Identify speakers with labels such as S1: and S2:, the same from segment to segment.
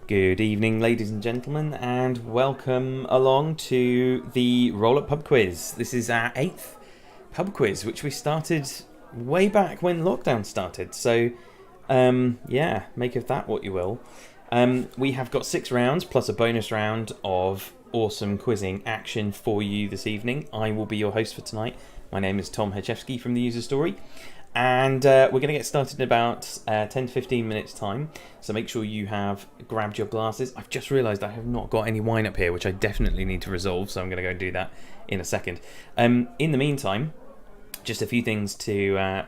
S1: Good evening, ladies and gentlemen, and welcome along to the Roll Up Pub Quiz. This is our 8th pub quiz, which we started way back when lockdown started. So, yeah, make of that what you will. We have got 6 rounds plus a bonus round of awesome quizzing action for you this evening. I will be your host for tonight. My name is Tom Hechewski from The User Story. And we're going to get started in about 10 to 15 minutes time. So make sure you have grabbed your glasses. I've just realised I have not got any wine up here, which I definitely need to resolve. So I'm going to go and do that in a second. In the meantime, just a few things to,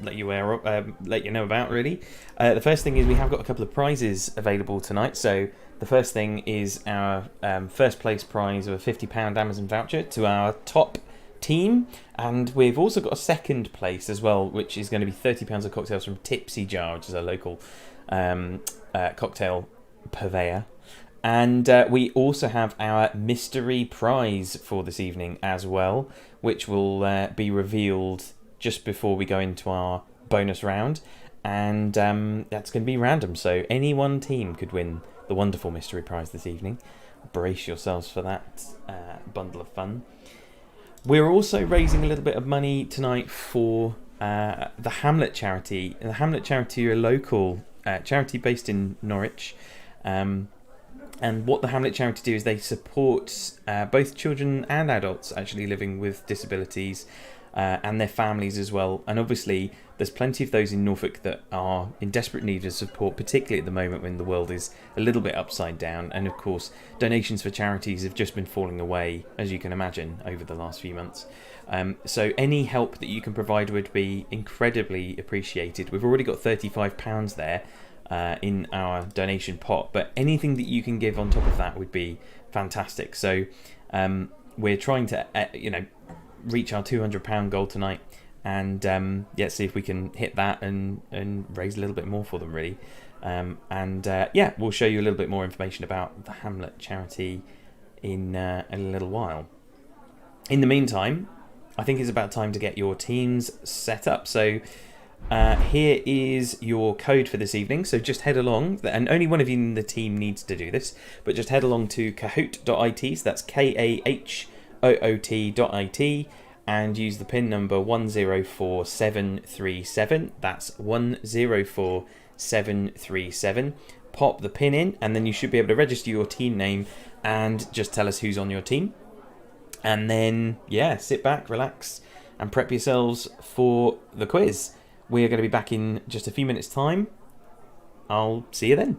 S1: let you know about, really. The first thing is we have got a couple of prizes available tonight. So the first thing is our first place prize of a £50 Amazon voucher to our top team, and we've also got a second place as well, which is going to be £30 of cocktails from Tipsy Jar, which is a local cocktail purveyor. And we also have our mystery prize for this evening as well, which will be revealed just before we go into our bonus round, and that's going to be random, so any one team could win the wonderful mystery prize this evening. Brace yourselves for that bundle of fun. We're also raising a little bit of money tonight for the Hamlet charity. The Hamlet charity are a local charity based in Norwich. And what the Hamlet charity do is they support both children and adults actually living with disabilities and their families as well. And obviously, there's plenty of those in Norfolk that are in desperate need of support, particularly at the moment when the world is a little bit upside down. And of course, donations for charities have just been falling away, as you can imagine, over the last few months. So any help that you can provide would be incredibly appreciated. We've already got £35 there in our donation pot, but anything that you can give on top of that would be fantastic. So we're trying to, reach our £200 goal tonight, and see if we can hit that and raise a little bit more for them, really. We'll show you a little bit more information about the Hamlet charity in a little while. In the meantime, I think it's about time to get your teams set up. So here is your code for this evening. So just head along, and only one of you in the team needs to do this, but just head along to kahoot.it, so that's kahoot.it, and use the pin number 104737. That's 104737. Pop the pin in, and then you should be able to register your team name and just tell us who's on your team. And then, sit back, relax, and prep yourselves for the quiz. We are going to be back in just a few minutes' time. I'll see you then.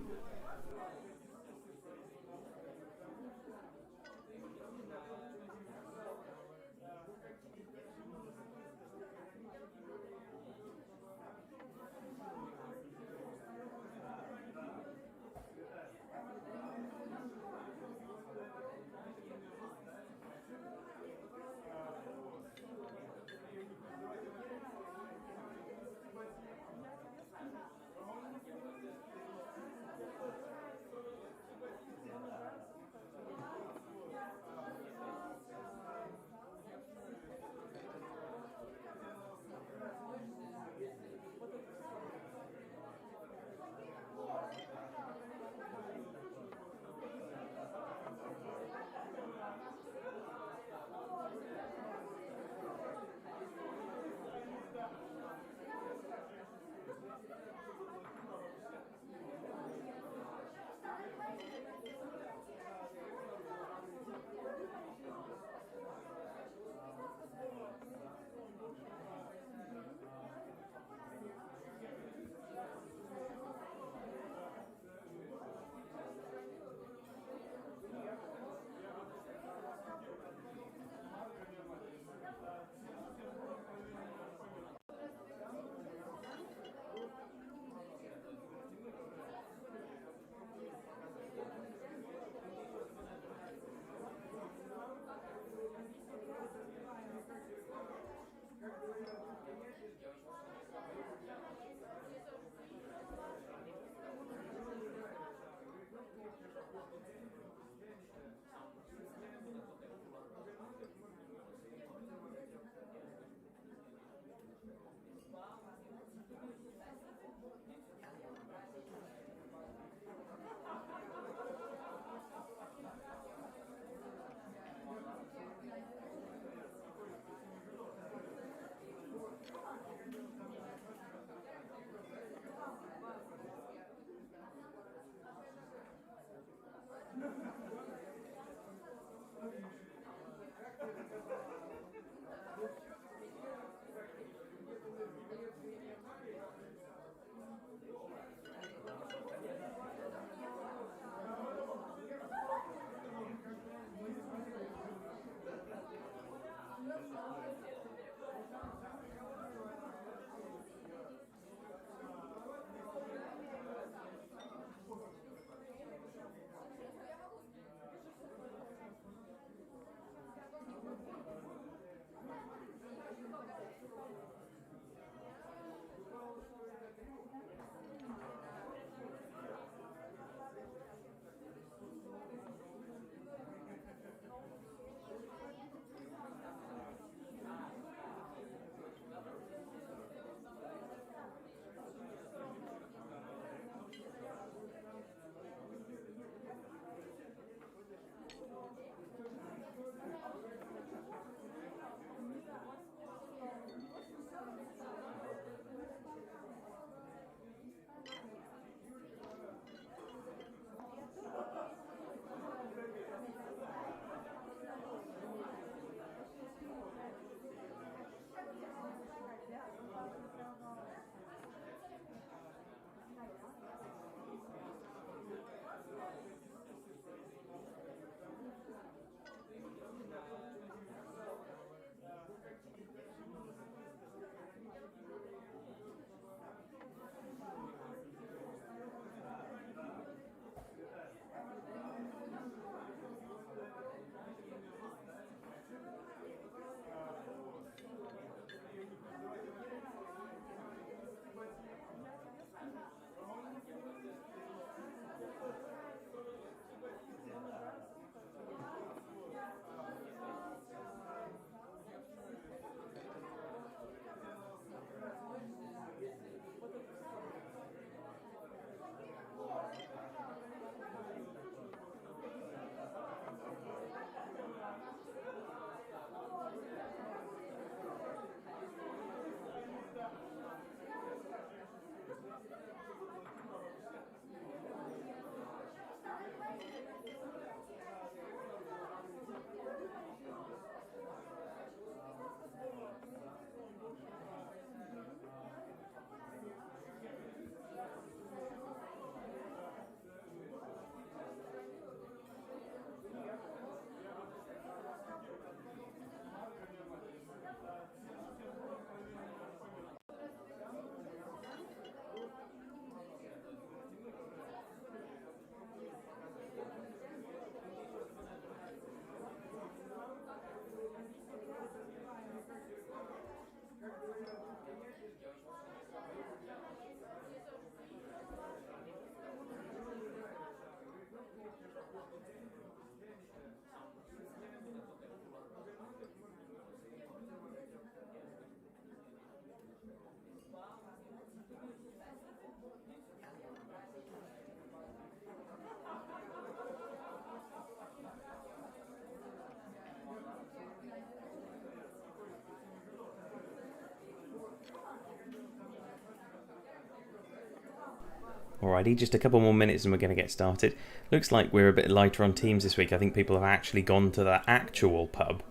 S1: Alrighty, just a couple more minutes and we're going to get started. Looks like we're a bit lighter on teams this week. I think people have actually gone to the actual pub,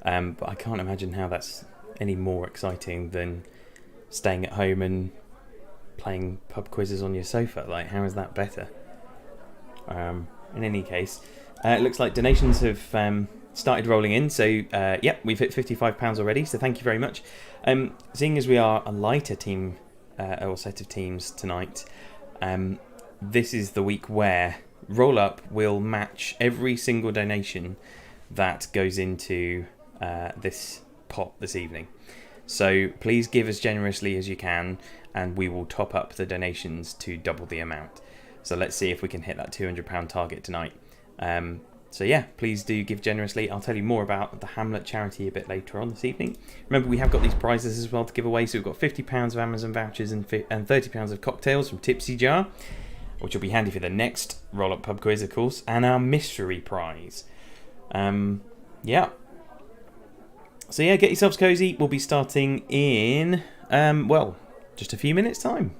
S1: but I can't imagine how that's any more exciting than staying at home and playing pub quizzes on your sofa. Like, how is that better? In any case, it looks like donations have started rolling in. So, yep, we've hit £55 already. So thank you very much. Seeing as we are a lighter team or set of teams tonight, this is the week where Roll Up will match every single donation that goes into this pot this evening. So please give as generously as you can, and we will top up the donations to double the amount. So let's see if we can hit that £200 target tonight. So yeah, please do give generously. I'll tell you more about the Hamlet charity a bit later on this evening. Remember, we have got these prizes as well to give away. So we've got £50 of Amazon vouchers and £30 of cocktails from Tipsy Jar, which will be handy for the next Roll Up Pub Quiz, of course, and our mystery prize. Yeah. So yeah, get yourselves cozy. We'll be starting in, well, just a few minutes' time.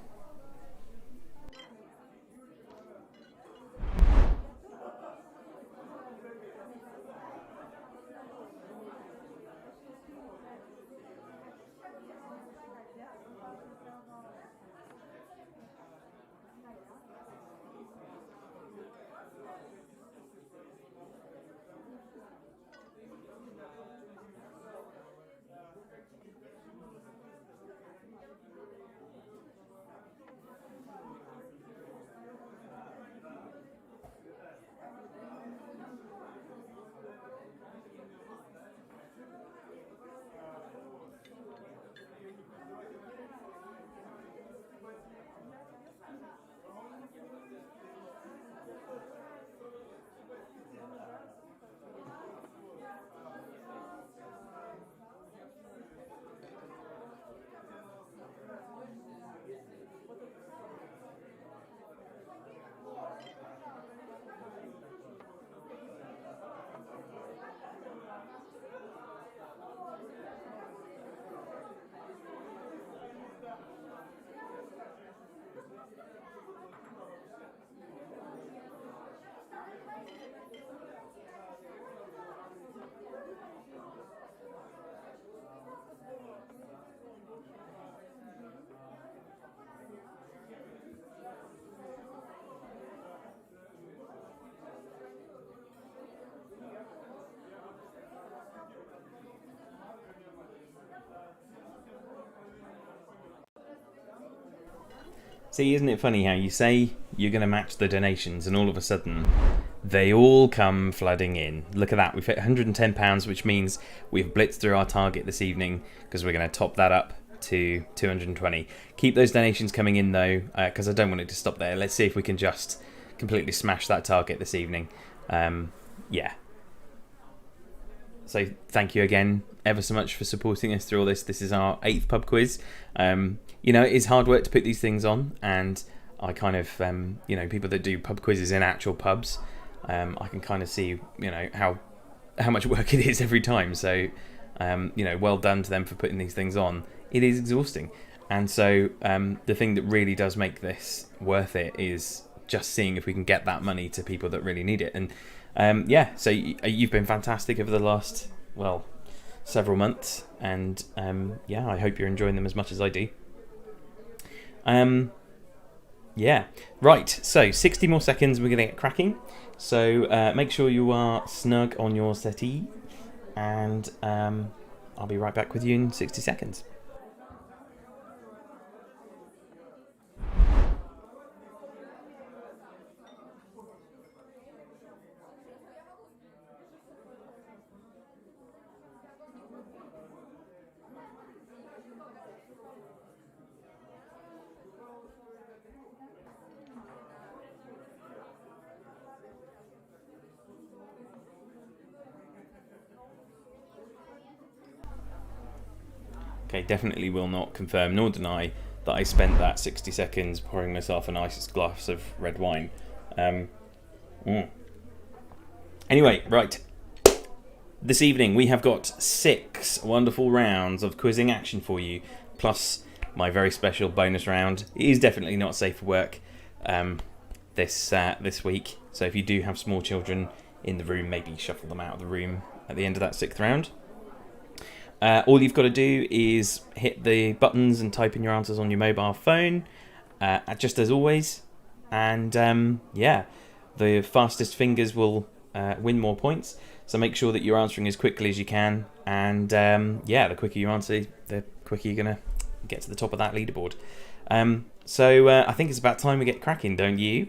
S1: See, isn't it funny how you say you're going to match the donations and all of a sudden they all come flooding in. Look at that, we've hit £110, which means we've blitzed through our target this evening because we're going to top that up to 220. Keep those donations coming in though, because I don't want it to stop there. Let's see if we can just completely smash that target this evening. Yeah. So thank you again ever so much for supporting us through all this. This is our 8th pub quiz. You know, it is hard work to put these things on, and I kind of, you know, people that do pub quizzes in actual pubs, I can kind of see, you know, how much work it is every time. So, you know, well done to them for putting these things on. It is exhausting. And so the thing that really does make this worth it is just seeing if we can get that money to people that really need it. And yeah, so you've been fantastic over the last, well, several months, and yeah, I hope you're enjoying them as much as I do. Yeah, right, so 60 more seconds, we're going to get cracking, so make sure you are snug on your settee, and I'll be right back with you in 60 seconds. Okay, definitely will not confirm nor deny that I spent that 60 seconds pouring myself a nice glass of red wine. Anyway, right. This evening we have got 6 wonderful rounds of quizzing action for you, plus my very special bonus round. It is definitely not safe for work, this week. So if you do have small children in the room, maybe shuffle them out of the room at the end of that 6th round. All you've got to do is hit the buttons and type in your answers on your mobile phone, just as always. And the fastest fingers will win more points. So make sure that you're answering as quickly as you can. And the quicker you answer, the quicker you're going to get to the top of that leaderboard. So I think it's about time we get cracking, don't you?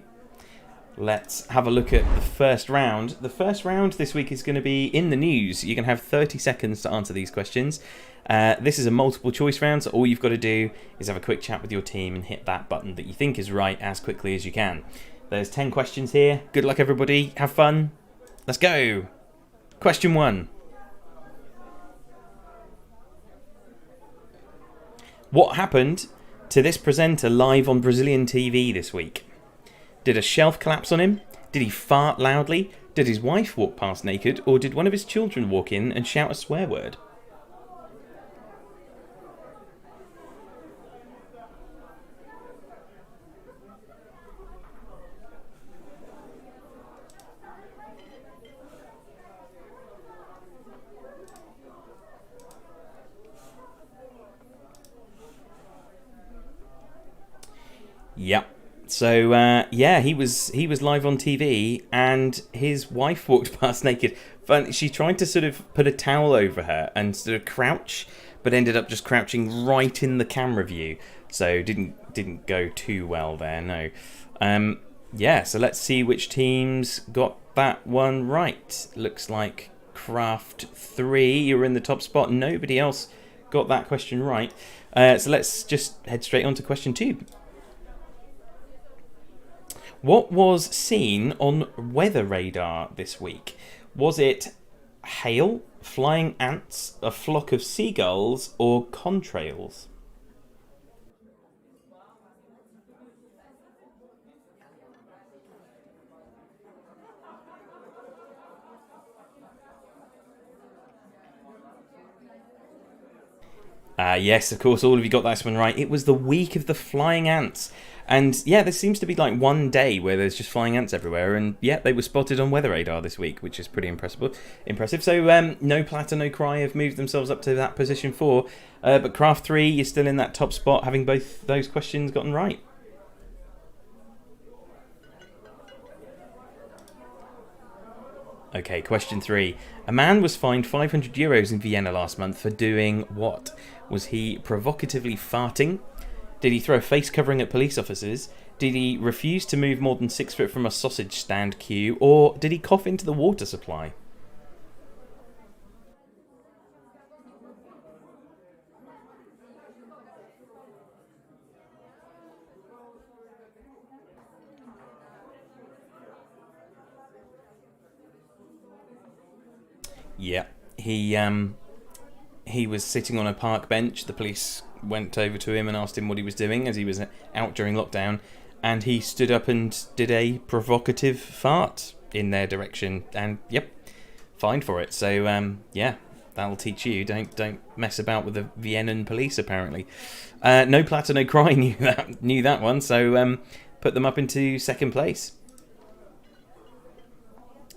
S1: Let's have a look at the first round. The first round this week is going to be in the news. You're going to have 30 seconds to answer these questions. This is a multiple choice round, so all you've got to do is have a quick chat with your team and hit that button that you think is right as quickly as you can. There's 10 questions here. Good luck, everybody. Have fun. Let's go. Question 1. What happened to this presenter live on Brazilian TV this week? Did a shelf collapse on him? Did he fart loudly? Did his wife walk past naked? Or did one of his children walk in and shout a swear word? Yep. So he was live on TV, and his wife walked past naked. She tried to sort of put a towel over her and sort of crouch, but ended up just crouching right in the camera view. So didn't go too well there. No. So let's see which teams got that one right. Looks like Craft 3, you're in the top spot. Nobody else got that question right. So let's just head straight on to question 2. What was seen on weather radar this week? Was it hail, flying ants, a flock of seagulls, or contrails? Yes, of course, all of you got this one right. It was the week of the flying ants. And yeah, there seems to be like one day where there's just flying ants everywhere. And yeah, they were spotted on weather radar this week, which is pretty impressive. So No Platter, No Cry have moved themselves up to that position 4. But Craft 3, you're still in that top spot, having both those questions gotten right. Okay, question 3. A man was fined €500 in Vienna last month for doing what? Was he provocatively farting? Did he throw a face covering at police officers? Did he refuse to move more than 6 foot from a sausage stand queue? Or did he cough into the water supply? Yeah, he was sitting on a park bench. The police went over to him and asked him what he was doing as he was out during lockdown, and he stood up and did a provocative fart in their direction, and yep, fined for it. So that'll teach you. Don't mess about with the Viennan police. Apparently, No Platter, No Cry knew that one. So put them up into second place.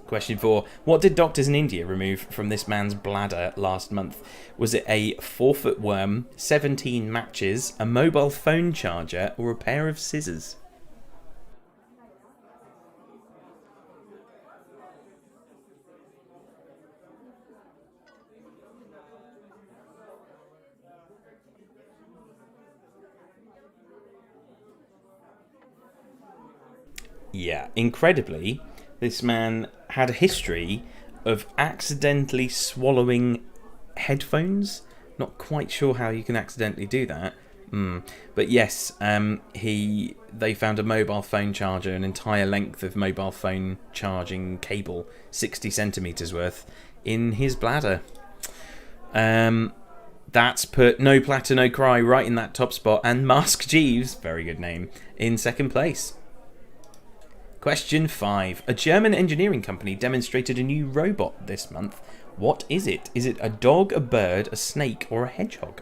S1: Question 4. What did doctors in India remove from this man's bladder last month? Was it a 4-foot worm, 17 matches, a mobile phone charger, or a pair of scissors? Yeah, incredibly, this man had a history of accidentally swallowing headphones. Not quite sure how you can accidentally do that. But yes, they found a mobile phone charger, an entire length of mobile phone charging cable, 60 centimetres worth, in his bladder. That's put No Platter, No Cry right in that top spot, and Mask Jeeves, very good name, in second place. Question 5. A German engineering company demonstrated a new robot this month. What is it? Is it a dog, a bird, a snake, or a hedgehog?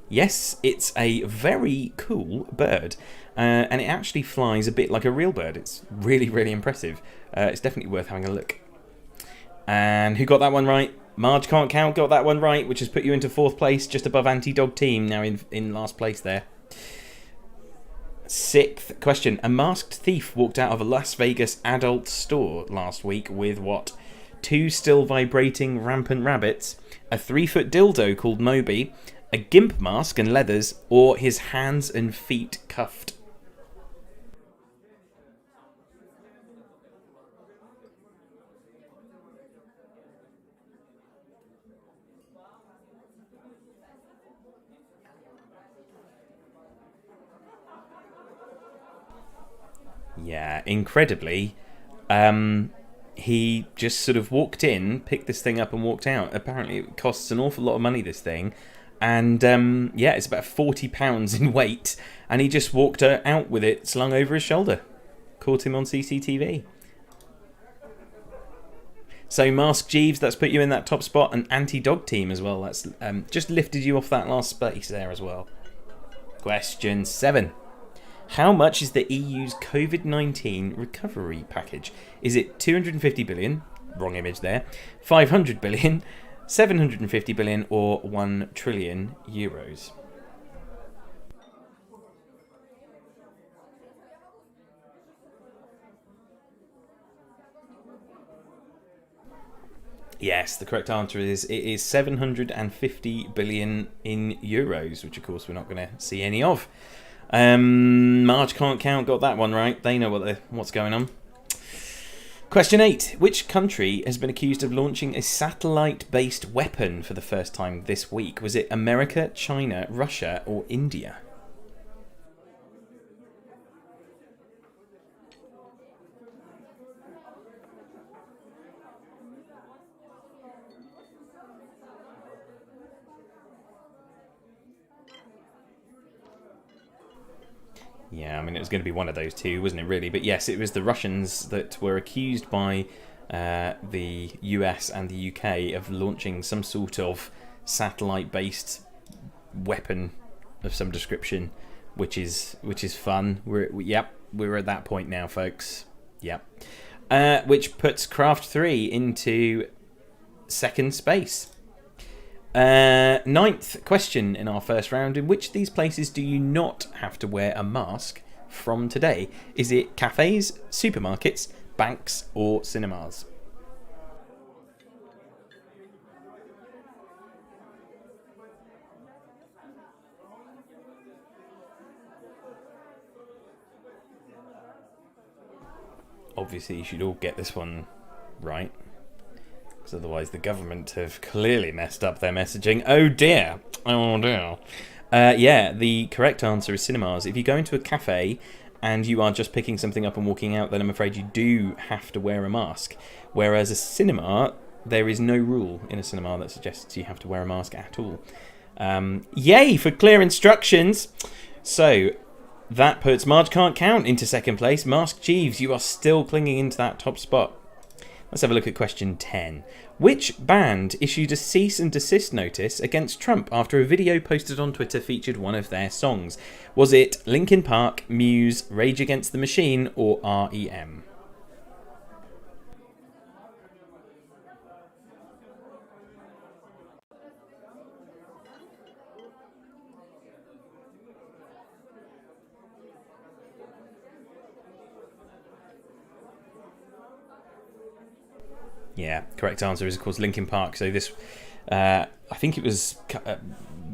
S1: Yes, it's a very cool bird. And it actually flies a bit like a real bird. It's really, really impressive. It's definitely worth having a look. And who got that one right? Marge Can't Count got that one right, which has put you into 4th place, just above Anti-Dog Team, now in last place there. 6th question. A masked thief walked out of a Las Vegas adult store last week with what? 2 still vibrating rampant rabbits, a 3-foot dildo called Moby, a gimp mask and leathers, or his hands and feet cuffed. Yeah, incredibly, he just sort of walked in, picked this thing up and walked out. Apparently it costs an awful lot of money, this thing. And yeah, it's about 40 pounds in weight. And he just walked out with it slung over his shoulder. Caught him on CCTV. So Mask Jeeves, that's put you in that top spot. And Anti-Dog Team as well. That's just lifted you off that last space there as well. Question 7. How much is the EU's COVID-19 recovery package? Is it 250 billion, wrong image there, 500 billion, 750 billion, or 1 trillion euros? Yes, the correct answer is 750 billion in euros, which of course we're not going to see any of. Marge Can't Count got that one right. They know what's going on. Question 8. Which country has been accused of launching a satellite-based weapon for the first time this week? Was it America, China, Russia, or India? Yeah, I mean, it was going to be one of those two, wasn't it, really? But yes, it was the Russians that were accused by the US and the UK of launching some sort of satellite-based weapon of some description, which is fun. We're at that point now, folks. Yep. Which puts Craft 3 into 2nd space. 9th question in our first round. In which of these places do you not have to wear a mask from today? Is it cafes, supermarkets, banks, or cinemas? Obviously, you should all get this one right, because otherwise the government have clearly messed up their messaging. Oh dear. Oh dear. Yeah, the correct answer is cinemas. If you go into a cafe and you are just picking something up and walking out, then I'm afraid you do have to wear a mask. Whereas a cinema, there is no rule in a cinema that suggests you have to wear a mask at all. Yay for clear instructions. So that puts Marge Can't Count into 2nd place. Mask Jeeves, you are still clinging into that top spot. Let's have a look at question 10. Which band issued a cease and desist notice against Trump after a video posted on Twitter featured one of their songs? Was it Linkin Park, Muse, Rage Against the Machine, or REM? Yeah, correct answer is, of course, Linkin Park. So this, I think it was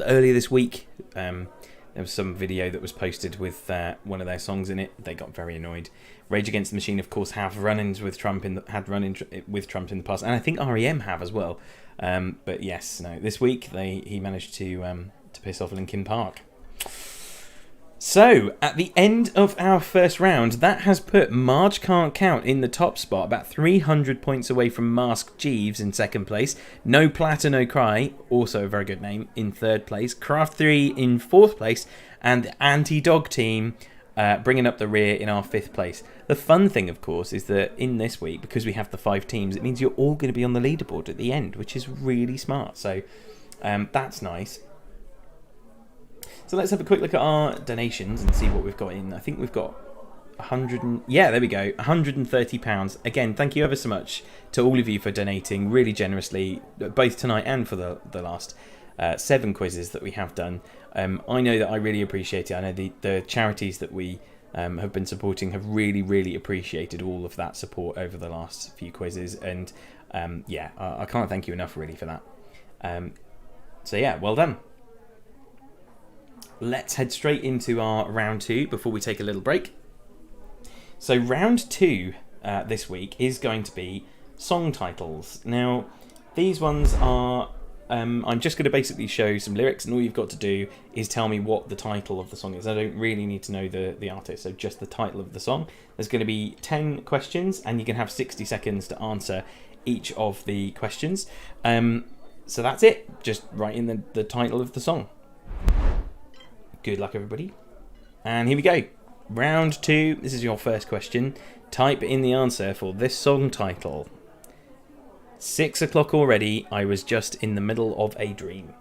S1: earlier this week. There was some video that was posted with one of their songs in it. They got very annoyed. Rage Against the Machine, of course, have run-ins with Trump had run-ins with Trump in the past, and I think REM have as well. But yes, no, this week he managed to piss off Linkin Park. So, at the end of our first round, that has put Marge Can't Count in the top spot, about 300 points away from Mask Jeeves in 2nd place. No Platter, No Cry, also a very good name, in 3rd place. Craft 3 in 4th place. And the Anti-Dog Team bringing up the rear in our 5th place. The fun thing, of course, is that in this week, because we have the 5 teams, it means you're all going to be on the leaderboard at the end, which is really smart. So, that's nice. So let's have a quick look at our donations and see what we've got in. I think we've got there we go, £130. Again, thank you ever so much to all of you for donating really generously, both tonight and for the last 7 quizzes that we have done. I know that I really appreciate it. I know the charities that we have been supporting have really appreciated all of that support over the last few quizzes, and I can't thank you enough really for that. So yeah, well done. Let's head straight into our round 2 before we take a little break. So round 2 this week is going to be song titles. Now, these ones are... I'm just going to basically show some lyrics, and all you've got to do is tell me what the title of the song is. I don't really need to know the artist, so just the title of the song. There's going to be 10 questions, and you can have 60 seconds to answer each of the questions. So that's it. Just write in the title of the song. Good luck, everybody. And here we go. Round 2. This is your first question. Type in the answer for this song title. 6 o'clock already. I was just in the middle of a dream.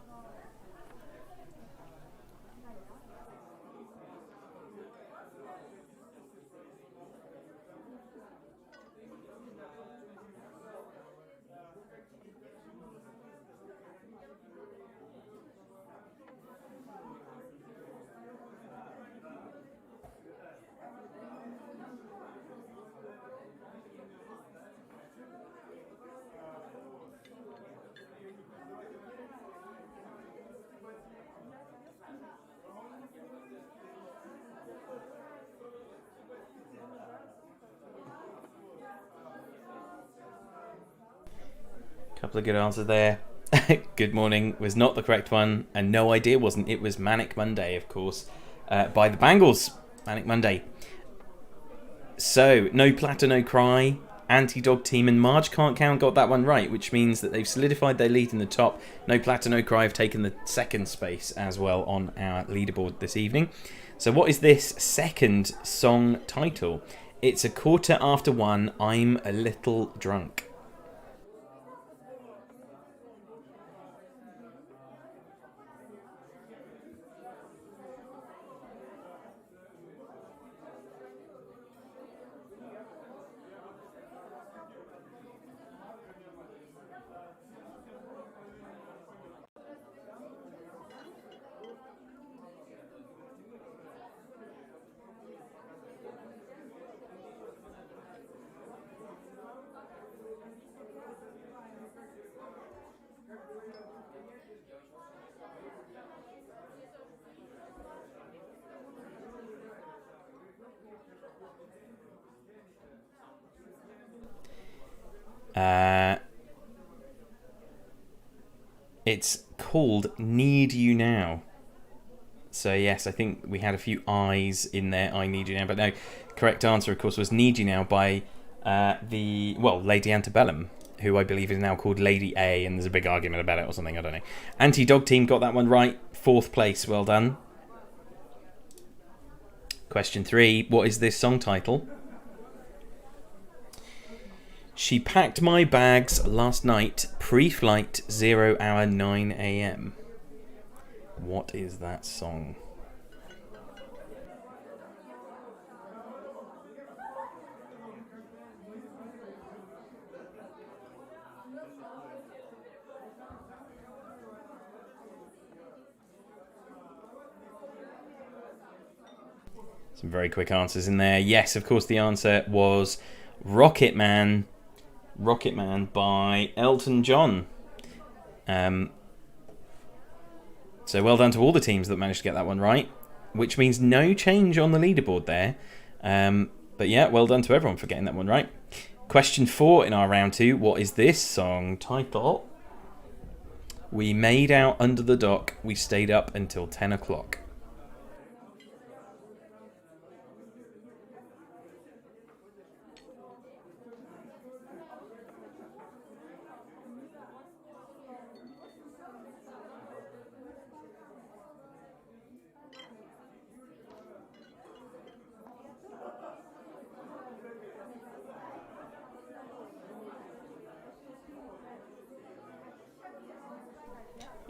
S1: Couple of good answers there. Good Morning was not the correct one, and No Idea wasn't. It was Manic Monday, of course, by the Bangles. Manic Monday. So, No Platter, No Cry, Anti-Dog Team, and Marge Can't Count got that one right, which means that they've solidified their lead in the top. No Platter, No Cry have taken the second space as well on our leaderboard this evening. So what is this second song title? It's 1:15, I'm a Little Drunk. It's called Need You Now. So yes, I think we had a few I's in there, I Need You Now, but no, correct answer of course was Need You Now by Lady Antebellum, who I believe is now called Lady A, and there's a big argument about it or something, I don't know. Anti-Dog Team got that one right, 4th place, well done. Question 3, what is this song title? She packed my bags last night, pre-flight, 0 hour 9 a.m. What is that song? Some very quick answers in there. Yes, of course, the answer was Rocket Man. Rocket Man by Elton John. So well done to all the teams that managed to get that one right, which means no change on the leaderboard there. But yeah, well done to everyone for getting that one right. Question 4 in our round 2. What is this song title? We made out under the dock. We stayed up until 10 o'clock.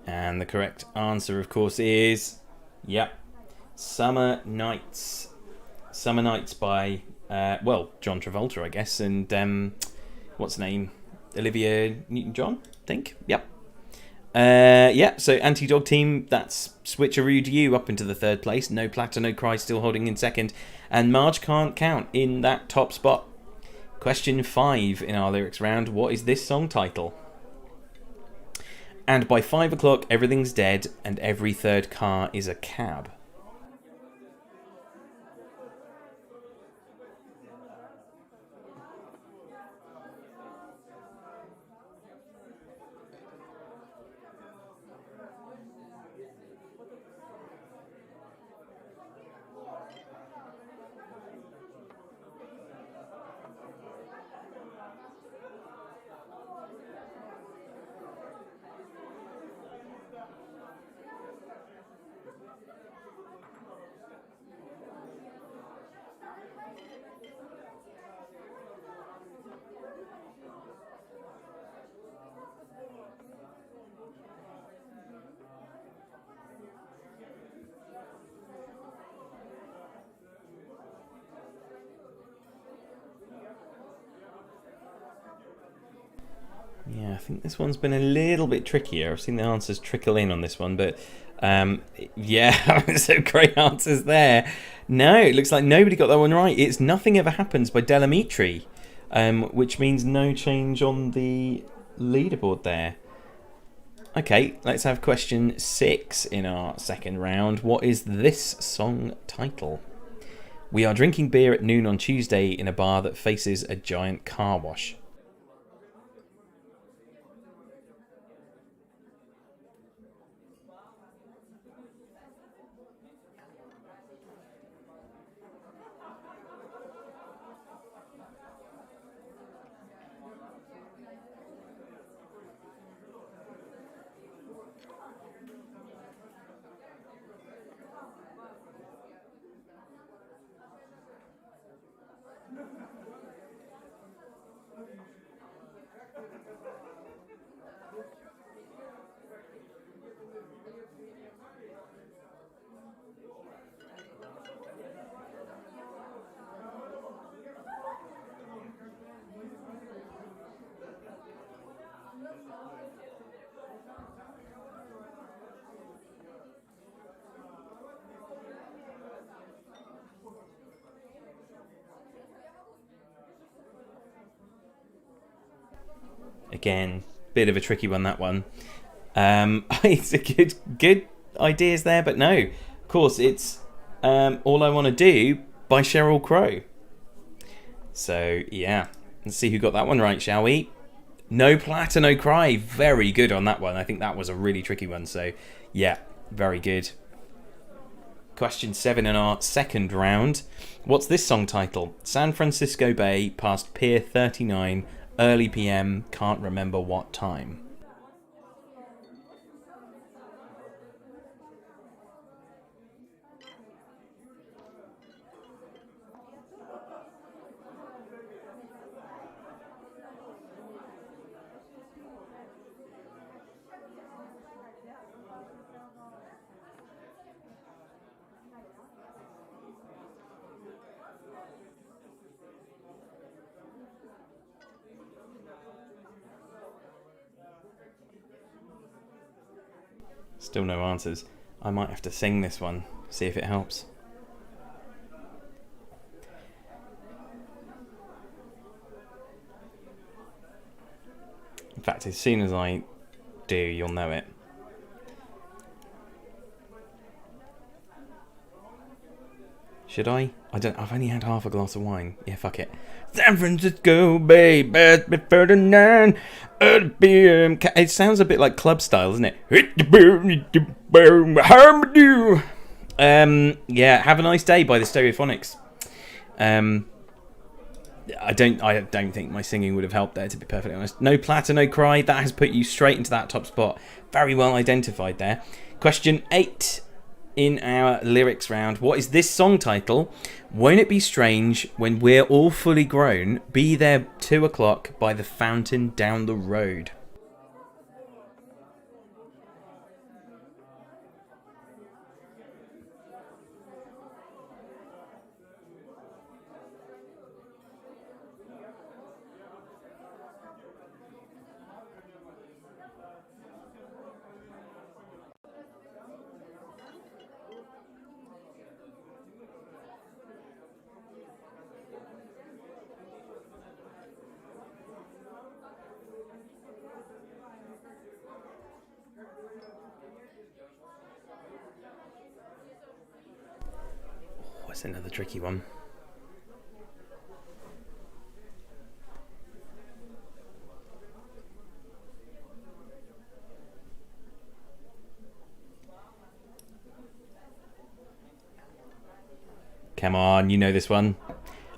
S1: And the correct answer, of course, is Yep. Summer Nights. Summer Nights by, John Travolta, I guess, and what's the name? Olivia Newton-John, I think. Yep. So Anti-Dog Team, that's Switcheroo You up into the third place. No Platter, No Cry still holding in second. And Marge Can't Count in that top spot. Question 5 in our lyrics round. What is this song title? And by 5 o'clock, everything's dead and every third car is a cab. Yeah, I think this one's been a little bit trickier. I've seen the answers trickle in on this one, but some great answers there. No, it looks like nobody got that one right. It's Nothing Ever Happens by Del Amitri, which means no change on the leaderboard there. Okay, let's have question 6 in our second round. What is this song title? We are drinking beer at noon on Tuesday in a bar that faces a giant car wash. Again, bit of a tricky one, that one. It's a good ideas there, but no. Of course, it's All I Want to Do by Sheryl Crow. So, yeah. Let's see who got that one right, shall we? No Platter, No Cry. Very good on that one. I think that was a really tricky one. So, yeah, very good. Question 7 in our second round. What's this song title? San Francisco Bay, past Pier 39, early PM, can't remember what time. Still no answers. I might have to sing this one, see if it helps. In fact, as soon as I do, you'll know it. Should I? I've only had half a glass of wine. Yeah, fuck it. San Francisco Bay, best be 39. It sounds a bit like club style, doesn't it? Yeah, Have a Nice Day by the Stereophonics. I don't think my singing would have helped there, to be perfectly honest. No Platter, No Cry. That has put you straight into that top spot. Very well identified there. Question 8 in our lyrics round. What is this song title? Won't it be strange when we're all fully grown? Be there 2 o'clock by the fountain down the road. What's another tricky one? Come on, you know this one.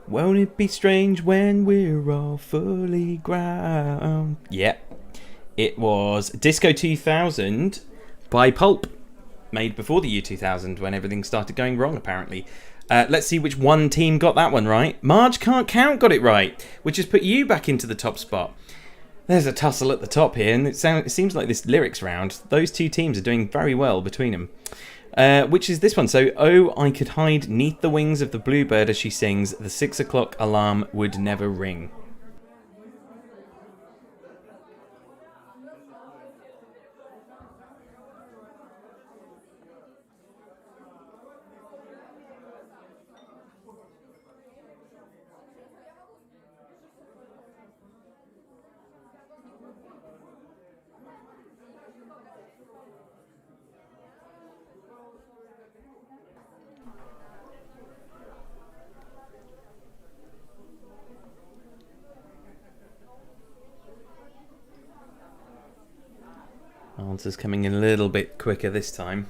S1: Won't it be strange when we're all fully ground? Yep. It was Disco 2000 by Pulp, made before the year 2000 when everything started going wrong, apparently. Let's see which one team got that one right. Marge Can't Count got it right, which has put you back into the top spot. There's a tussle at the top here, and it seems like this lyrics round, those two teams are doing very well between them. Which is this one. So, oh, I could hide neath the wings of the bluebird as she sings, the 6 o'clock alarm would never ring. Answers coming in a little bit quicker this time.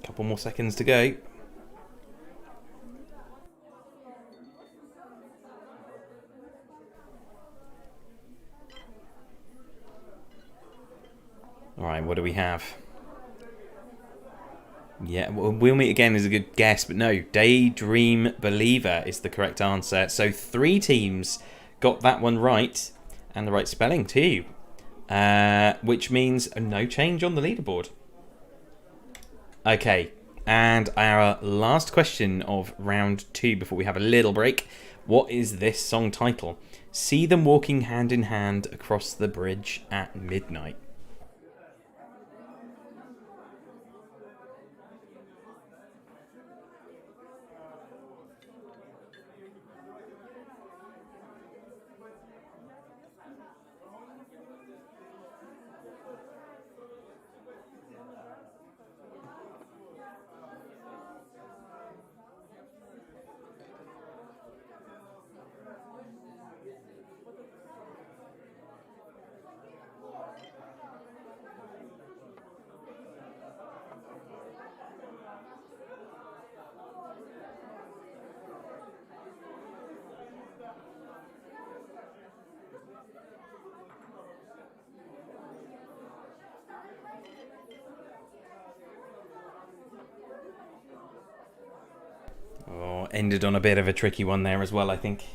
S1: Couple more seconds to go. Alright, what do we have? Yeah, well, We'll Meet Again is a good guess, but no, Daydream Believer is the correct answer. So 3 teams got that one right, and the right spelling too. Which means no change on the leaderboard. Okay, and our last question of round 2 before we have a little break. What is this song title? See them walking hand in hand across the bridge at midnight. Oh, ended on a bit of a tricky one there as well, I think.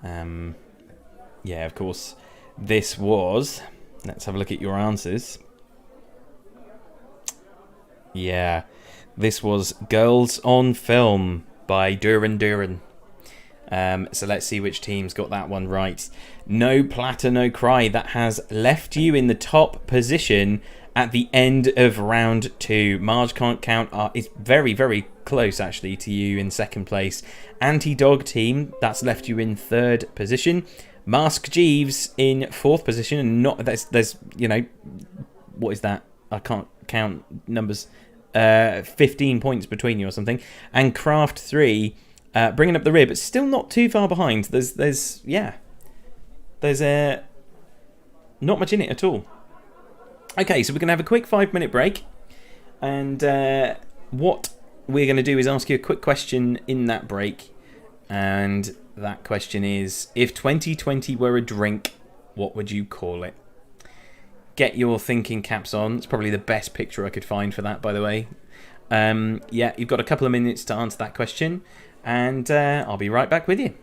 S1: Yeah, of course. This was... Let's have a look at your answers. Yeah, this was Girls on Film by Duran Duran. So let's see which teams got that one right. No Platter, No Cry. That has left you in the top position at the end of round 2. Marge Can't Count is very, very close actually to you in second place. Anti-Dog Team, that's left you in 3rd position. Mask Jeeves in 4th position. And not there's you know, what is that? I can't count numbers. 15 points between you or something. And Craft 3 bringing up the rear, but still not too far behind. There's not much in it at all. Okay, so we're going to have a quick 5-minute break. And what we're going to do is ask you a quick question in that break. And that question is, if 2020 were a drink, what would you call it? Get your thinking caps on. It's probably the best picture I could find for that, by the way. Yeah, you've got a couple of minutes to answer that question. And I'll be right back with you.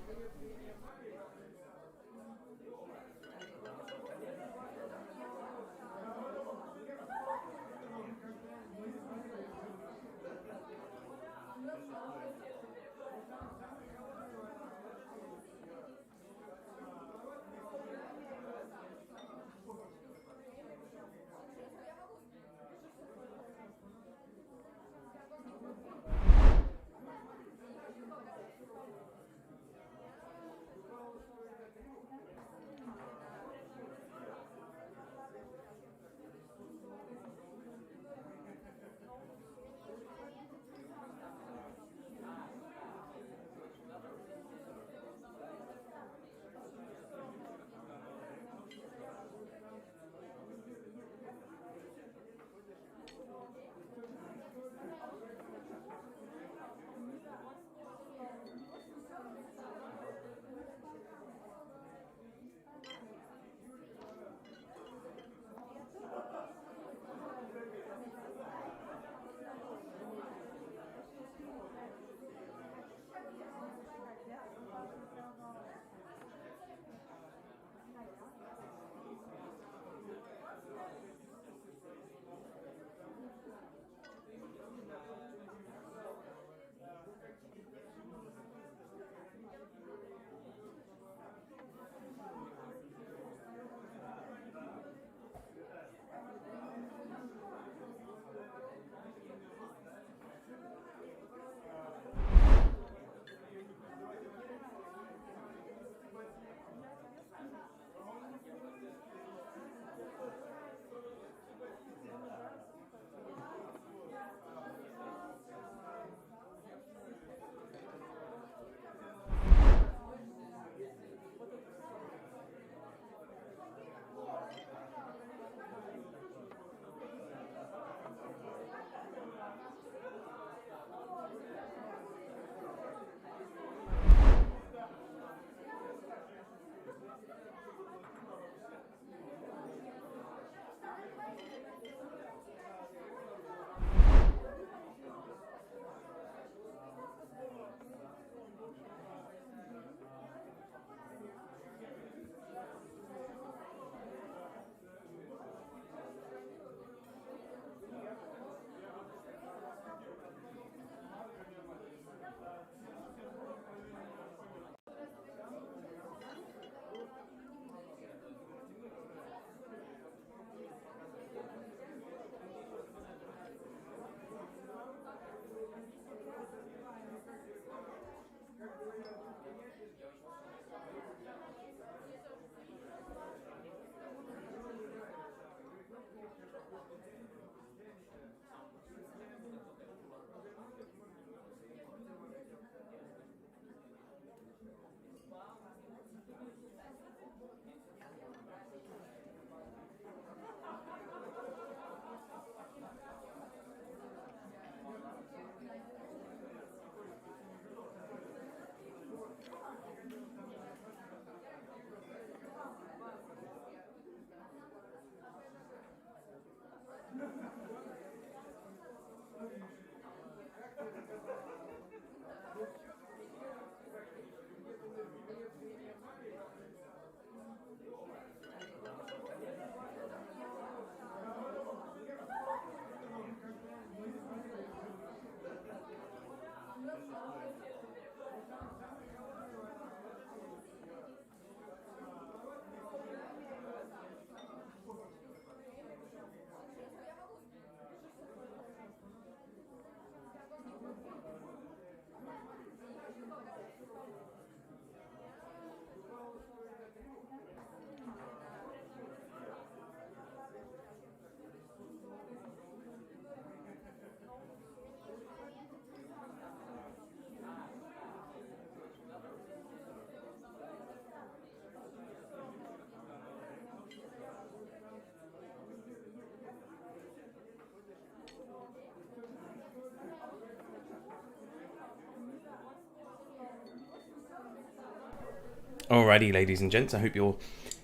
S1: Alrighty, ladies and gents, I hope you're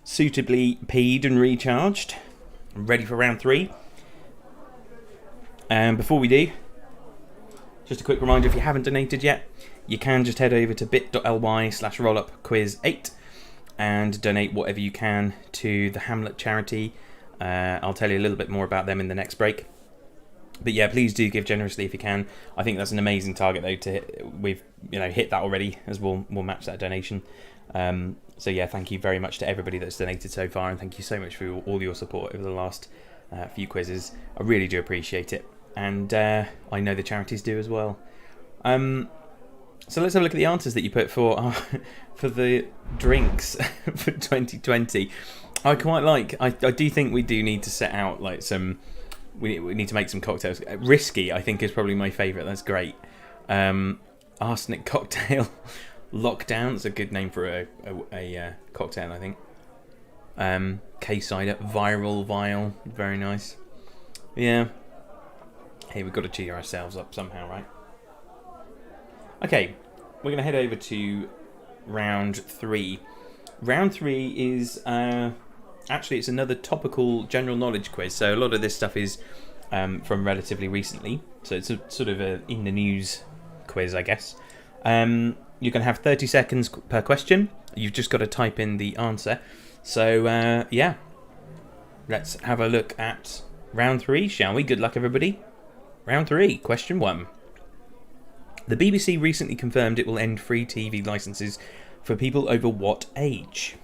S1: suitably peed and recharged. Ready for round 3. And before we do, just a quick reminder, if you haven't donated yet, you can just head over to bit.ly/rollupquiz8 and donate whatever you can to the Hamlet charity. I'll tell you a little bit more about them in the next break. But yeah, please do give generously if you can. I think that's an amazing target though to hit. We've hit that already, as we'll match that donation. So yeah, thank you very much to everybody that's donated so far, and thank you so much for all your support over the last few quizzes. I really do appreciate it, and I know the charities do as well. So let's have a look at the answers that you put for for the drinks for 2020. I quite like. I do think we do need to set out like some. We need to make some cocktails. Risky, I think, is probably my favourite. That's great. Arsenic cocktail. Lockdown's a good name for a cocktail, I think. K-cider. Viral vial. Very nice. Yeah. Hey, we've got to cheer ourselves up somehow, right? Okay, we're going to head over to round 3. Round 3 is... Actually, it's another topical general knowledge quiz. So a lot of this stuff is from relatively recently. So it's a sort of a in the news quiz, I guess. You're going to have 30 seconds per question. You've just got to type in the answer. So, yeah. Let's have a look at round 3, shall we? Good luck, everybody. Round 3, question 1. The BBC recently confirmed it will end free TV licenses for people over what age?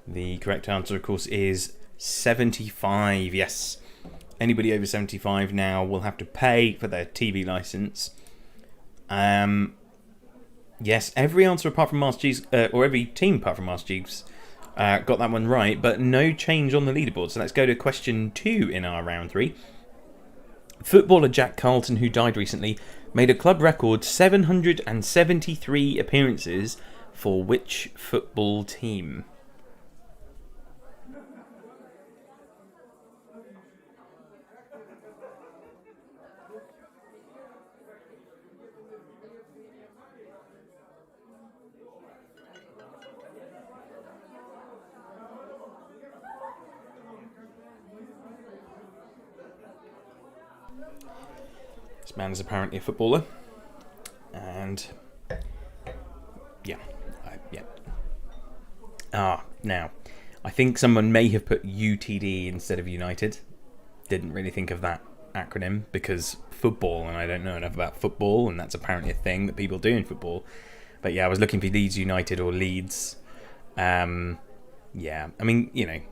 S1: The correct answer, of course, is 75. Yes. Anybody over 75 now will have to pay for their TV license. Yes, every answer apart from Master G's, or every team apart from Master G's, got that one right, but no change on the leaderboard. So let's go to question 2 in our round 3. Footballer Jack Carlton, who died recently, made a club record 773 appearances for which football team? This man is apparently a footballer, and yeah. Now, I think someone may have put UTD instead of United. Didn't really think of that. acronym because football, and I don't know enough about football, and that's apparently a thing that people do in football. But yeah, I was looking for Leeds United or Leeds. Yeah, I mean,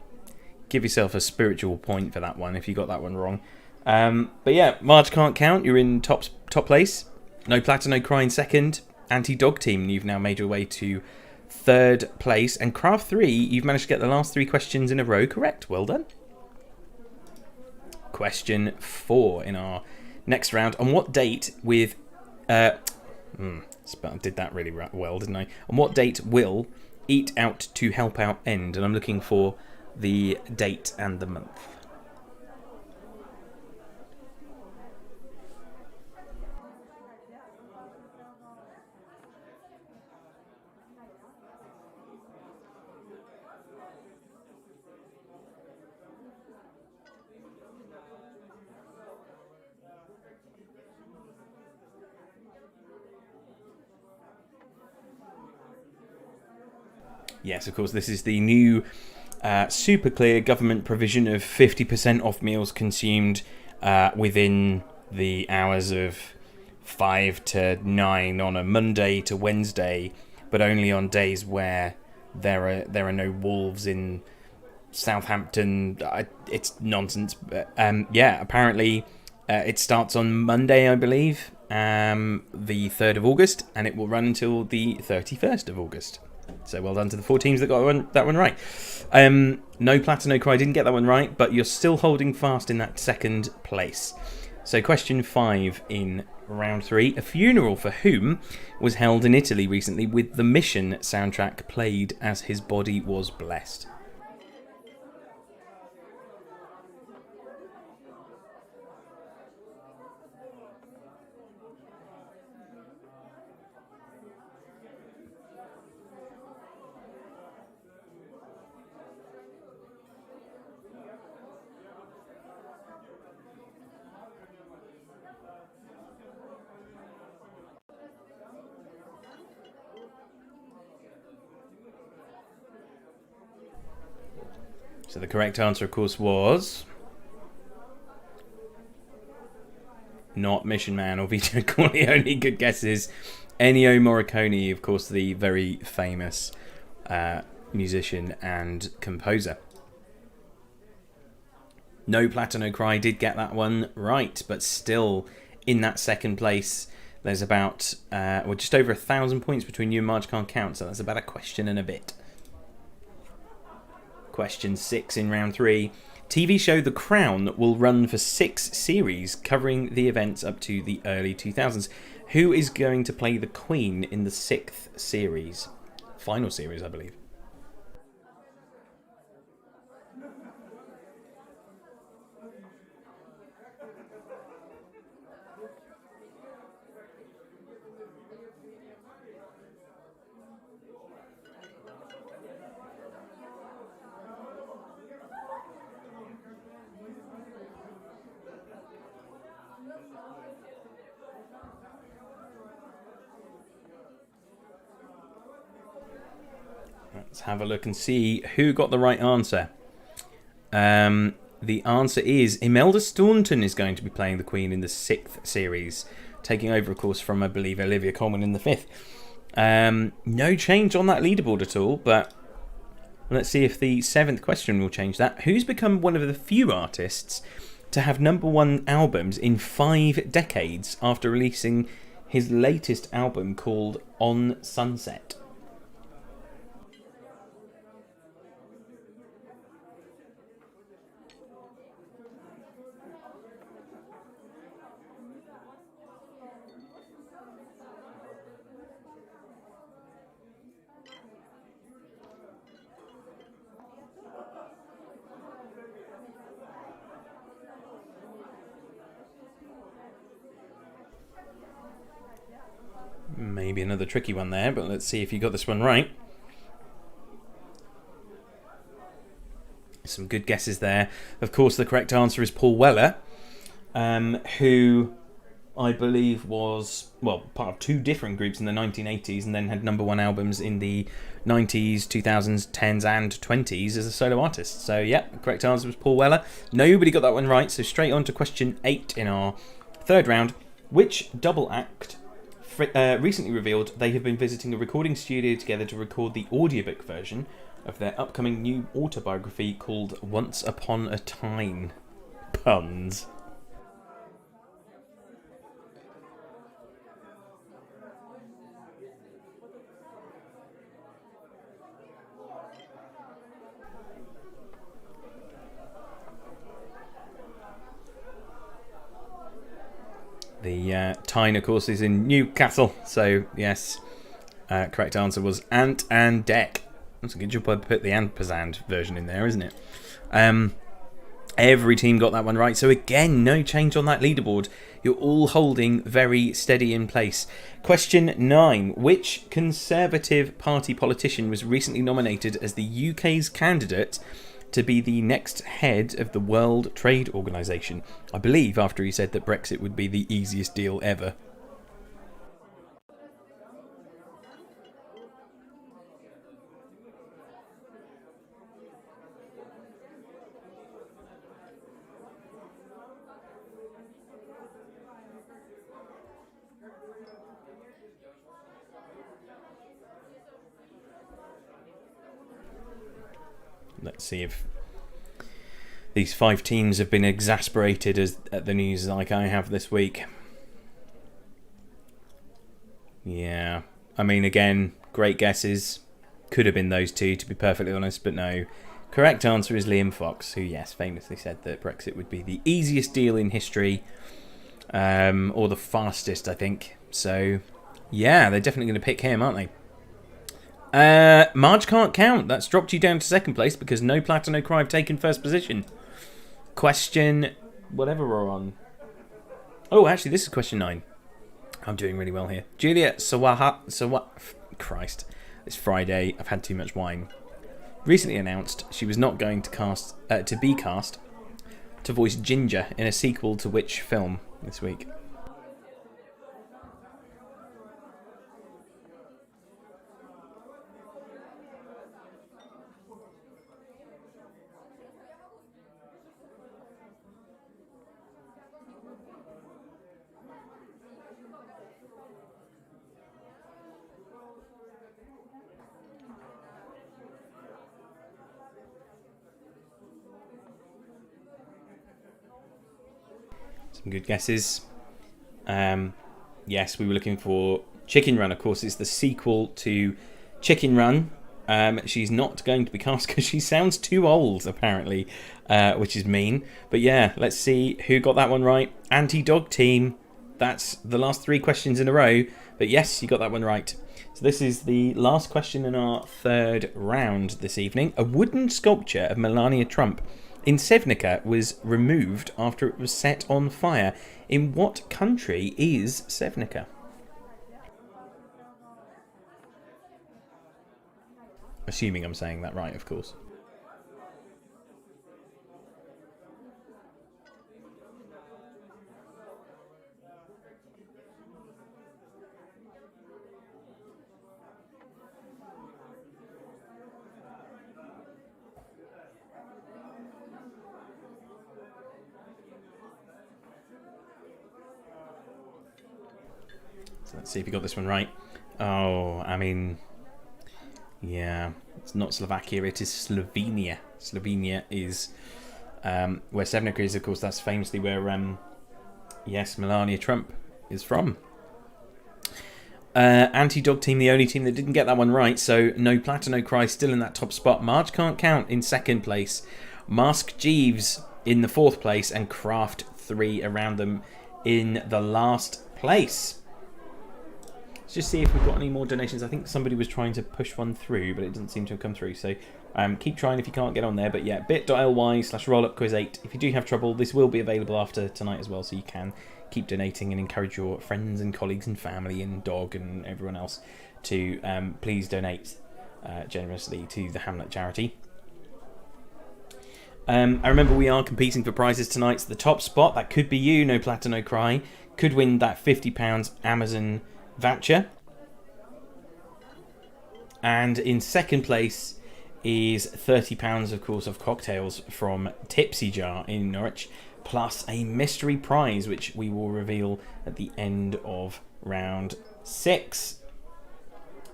S1: give yourself a spiritual point for that one if you got that one wrong. But yeah, Marge Can't Count, you're in top place. No Platter, No Cry in second. Anti-Dog Team, you've now made your way to third place. And Craft 3, you've managed to get the last 3 questions in a row correct. Well done. Question 4 in our next round. On what date with... I did that really well, didn't I? On what date will Eat Out to Help Out end? And I'm looking for the date and the month. Yes, of course, this is the new super clear government provision of 50% off meals consumed within the hours of 5 to 9 on a Monday to Wednesday, but only on days where there are no wolves in Southampton. It's nonsense. But apparently it starts on Monday, I believe, the 3rd of August, and it will run until the 31st of August. So well done to the 4 teams that got that one right. No Platter, No Cry didn't get that one right, but you're still holding fast in that second place. So question 5 in round 3. A funeral for whom was held in Italy recently with the Mission soundtrack played as his body was blessed? So the correct answer, of course, was not Mission Man or Vito Corleone. Good guesses. Ennio Morricone, of course, the very famous musician and composer. No Platter, No Cry did get that one right, but still in that second place. There's about just over 1,000 points between you and Marge Can't Count, so that's about a question and a bit. Question 6 in round 3. TV show The Crown will run for 6 series covering the events up to the early 2000s. Who is going to play the Queen in the 6th series? Final series, I believe. Let's have a look and see who got the right answer. The answer is Imelda Staunton is going to be playing the Queen in the 6th series, taking over, of course, from, I believe, Olivia Colman in the 5th. No change on that leaderboard at all, but let's see if the 7th question will change that. Who's become one of the few artists to have #1 albums in 5 decades after releasing his latest album called On Sunset? Maybe another tricky one there, but let's see if you got this one right. Some good guesses there. Of course, the correct answer is Paul Weller, who I believe was, well, part of two different groups in the 1980s and then had number one albums in the 90s, 2000s, 10s and 20s as a solo artist. So yeah, the correct answer was Paul Weller. Nobody got that one right, so straight on to question 8 in our third round. Which double act recently revealed they have been visiting a recording studio together to record the audiobook version of their upcoming new autobiography called Once Upon a Time? Puns. The Tyne, of course, is in Newcastle. So, yes, correct answer was Ant and Dec. That's a good job I put the ampersand version in there, isn't it? Every team got that one right. So, again, no change on that leaderboard. You're all holding very steady in place. Question 9. Which Conservative Party politician was recently nominated as the UK's candidate to be the next head of the World Trade Organization? I believe after he said that Brexit would be the easiest deal ever. Let's see if these 5 teams have been exasperated at the news like I have this week. Yeah, I mean, again, great guesses. Could have been those two, to be perfectly honest, but no. Correct answer is Liam Fox, who, yes, famously said that Brexit would be the easiest deal in history, or the fastest, I think. So, yeah, they're definitely going to pick him, aren't they? Marge can't count. That's dropped you down to second place because No Platter No Cry have taken first position. Question, whatever we're on. Oh, actually, this is question 9. I'm doing really well here. Julia Christ, it's Friday. I've had too much wine. Recently announced she was not going to be cast to voice Ginger in a sequel to which film this week? Some good guesses. Yes, we were looking for Chicken Run. Of course, it's the sequel to Chicken Run. She's not going to be cast because she sounds too old, apparently, which is mean. But yeah, let's see who got that one right. Anti-Dog Team. That's the last 3 questions in a row. But yes, you got that one right. So this is the last question in our third round this evening. A wooden sculpture of Melania Trump in Sevnica was removed after it was set on fire. In what country is Sevnica? Assuming I'm saying that right, of course. So let's see if you got this one right. Oh, I mean, yeah, it's not Slovakia, it is Slovenia. Slovenia is where Sevnica is, of course. That's famously where, yes, Melania Trump is from. Anti-Dog Team, the only team that didn't get that one right, so No Platter No Cry still in that top spot. Marge Can't Count in second place. Mask Jeeves in the fourth place, and Craft 3 around them in the last place. Let's just see if we've got any more donations. I think somebody was trying to push one through, but it doesn't seem to have come through. So keep trying if you can't get on there. But yeah, bit.ly/rollupquiz8. If you do have trouble, this will be available after tonight as well, so you can keep donating and encourage your friends and colleagues and family and dog and everyone else to please donate generously to the Hamlet charity. I remember we are competing for prizes tonight. So the top spot, that could be you, No Platter No Cry, could win that £50 Amazon voucher. And in second place is £30, of course, of cocktails from Tipsy Jar in Norwich, plus a mystery prize, which we will reveal at the end of round 6.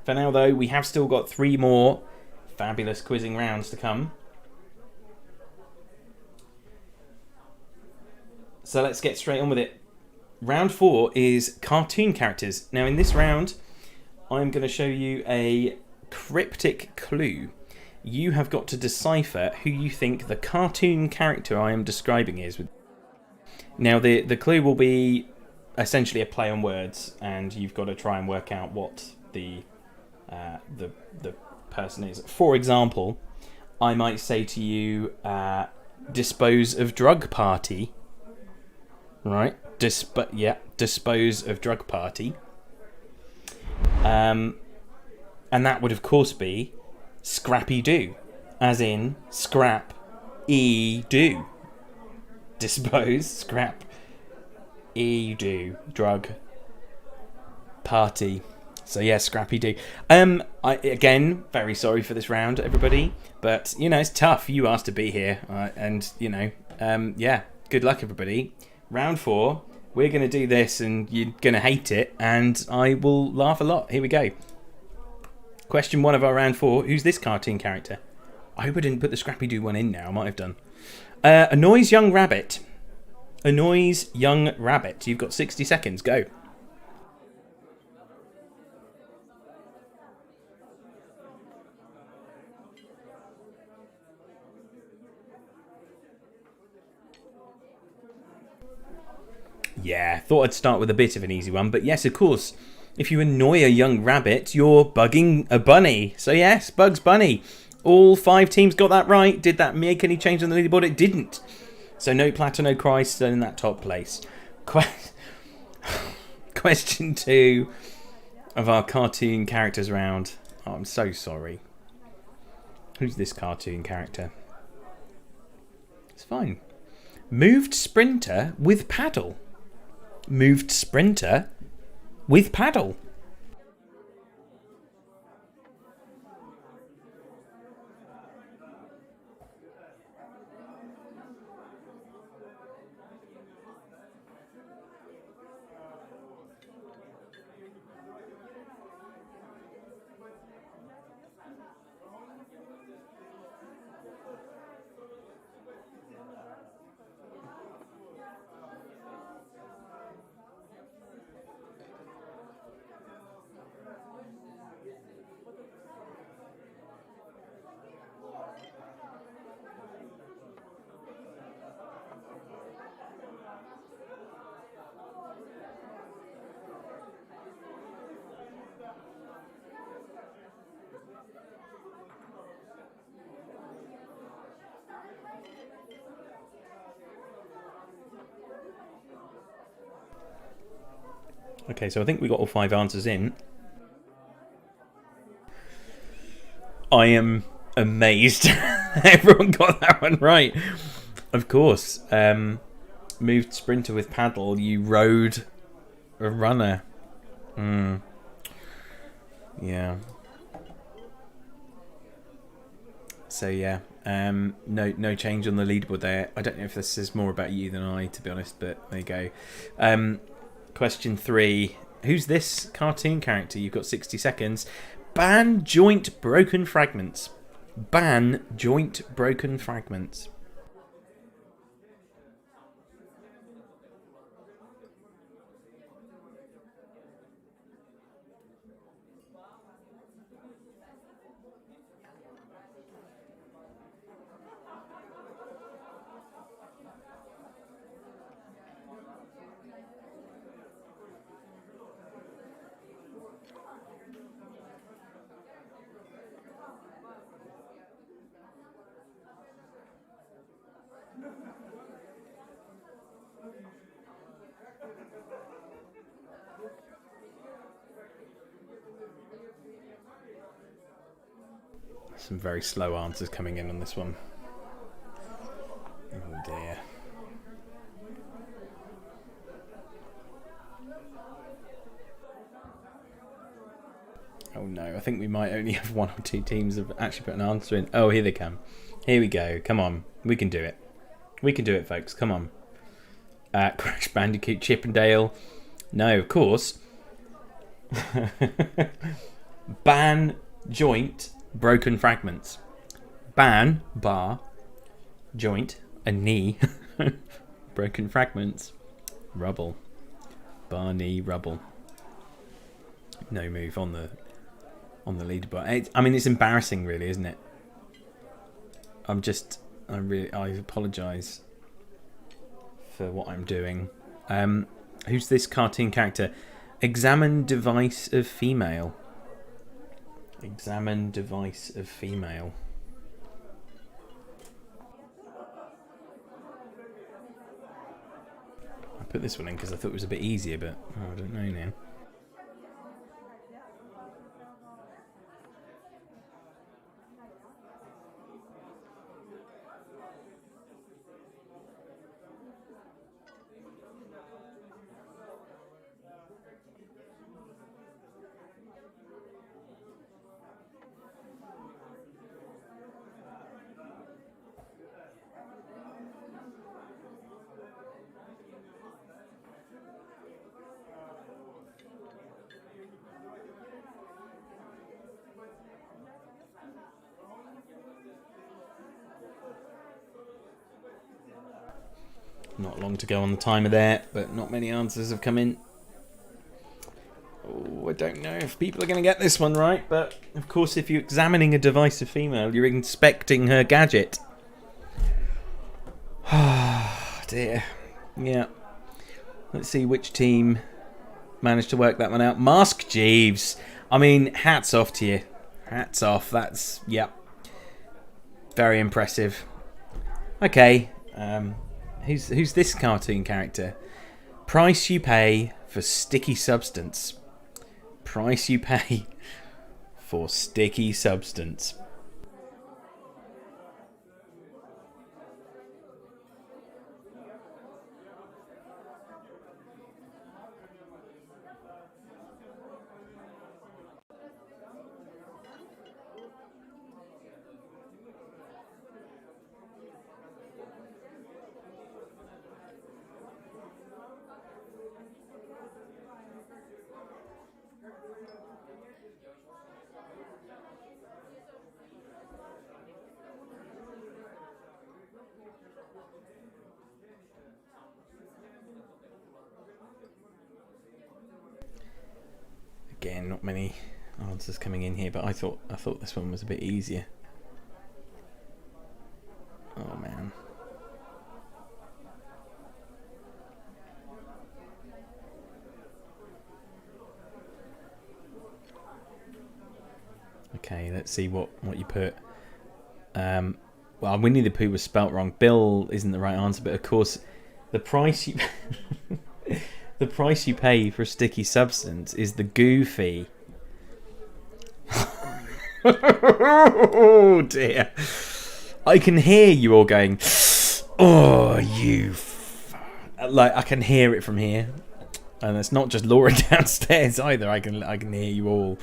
S1: For now, though, we have still got 3 more fabulous quizzing rounds to come. So let's get straight on with it. Round 4 is cartoon characters. Now, in this round, I'm going to show you a cryptic clue. You have got to decipher who you think the cartoon character I am describing is. Now, the clue will be essentially a play on words, and you've got to try and work out what the person is. For example, I might say to you, dispose of drug party. Right? Dispose of drug party. And that would, of course, be Scrappy Doo, as in scrap do. Dispose, scrap do, drug party. So yeah, Scrappy Doo. Again, very sorry for this round, everybody, but it's tough. You asked to be here, and yeah, good luck, everybody. Round 4, we're going to do this, and you're going to hate it, and I will laugh a lot. Here we go. Question 1 of our round 4. Who's this cartoon character? I hope I didn't put the Scrappy Doo one in now. I might have done. Annoys young rabbit. Annoys young rabbit. You've got 60 seconds. Go. Yeah, thought I'd start with a bit of an easy one, but yes, of course, if you annoy a young rabbit, you're bugging a bunny. So yes, Bugs Bunny. All 5 teams got that right. Did that make any change on the leaderboard? It didn't. So no Plato, no Christ, still in that top place. Question 2 of our cartoon characters round. Oh, I'm so sorry. Who's this cartoon character? It's fine. Moved sprinter with paddle. Moved sprinter with paddle. Okay, so I think we got all 5 answers in. I am amazed. Everyone got that one right. Of course. Moved sprinter with paddle. You rode a runner. Yeah. So yeah. No change on the leaderboard there. I don't know if this is more about you than I, to be honest, but there you go. Question 3. Who's this cartoon character? You've got 60 seconds. Ban joint broken fragments. Ban joint broken fragments. Some very slow answers coming in on this one. Oh dear. no, I think we might only have one or two teams have actually put an answer in. Oh, here they come. Here we go. Come on. We can do it. We can do it, folks. Come on. Crash Bandicoot Chippendale. No, of course. Ban, joint, broken fragments. Ban, bar, joint, a knee, broken fragments, rubble, bar, knee, rubble. No move on the leaderboard. I mean, it's embarrassing, really, isn't it? I apologise for what I'm doing. Who's this cartoon character? Examine device of female. Examine device of female. I put this one in because I thought it was a bit easier, but I don't know now. Not long to go on the timer there, but not many answers have come in. Oh, I don't know if people are going to get this one right, but of course if you're examining a device of female, you're inspecting her gadget. Oh, dear. Yeah. Let's see which team managed to work that one out. Mask Jeeves. I mean, hats off to you. Hats off. That's, yeah. Very impressive. Okay. Who's this cartoon character? Price you pay for sticky substance. Price you pay for sticky substance. Again, not many answers coming in here, but I thought this one was a bit easier. Oh man. Okay, let's see what you put. Well, Winnie the Pooh was spelt wrong. Bill isn't the right answer, but of course, the price you the price you pay for a sticky substance is the goo fee. Oh dear! I can hear you all going, "Oh, you!" Like I can hear it from here, and it's not just Laura downstairs either. I can hear you all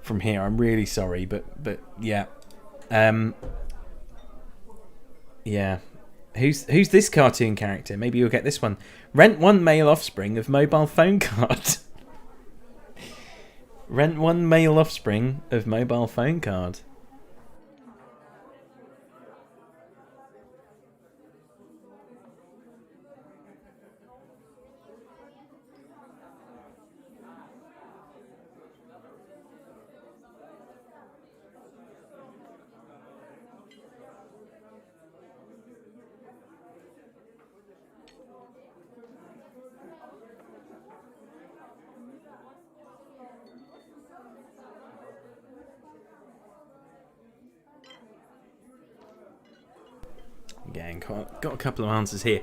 S1: from here. I'm really sorry, but yeah, yeah. Who's this cartoon character? Maybe you'll get this one. Rent one male offspring of mobile phone card. Rent one male offspring of mobile phone card. Again, got a couple of answers here.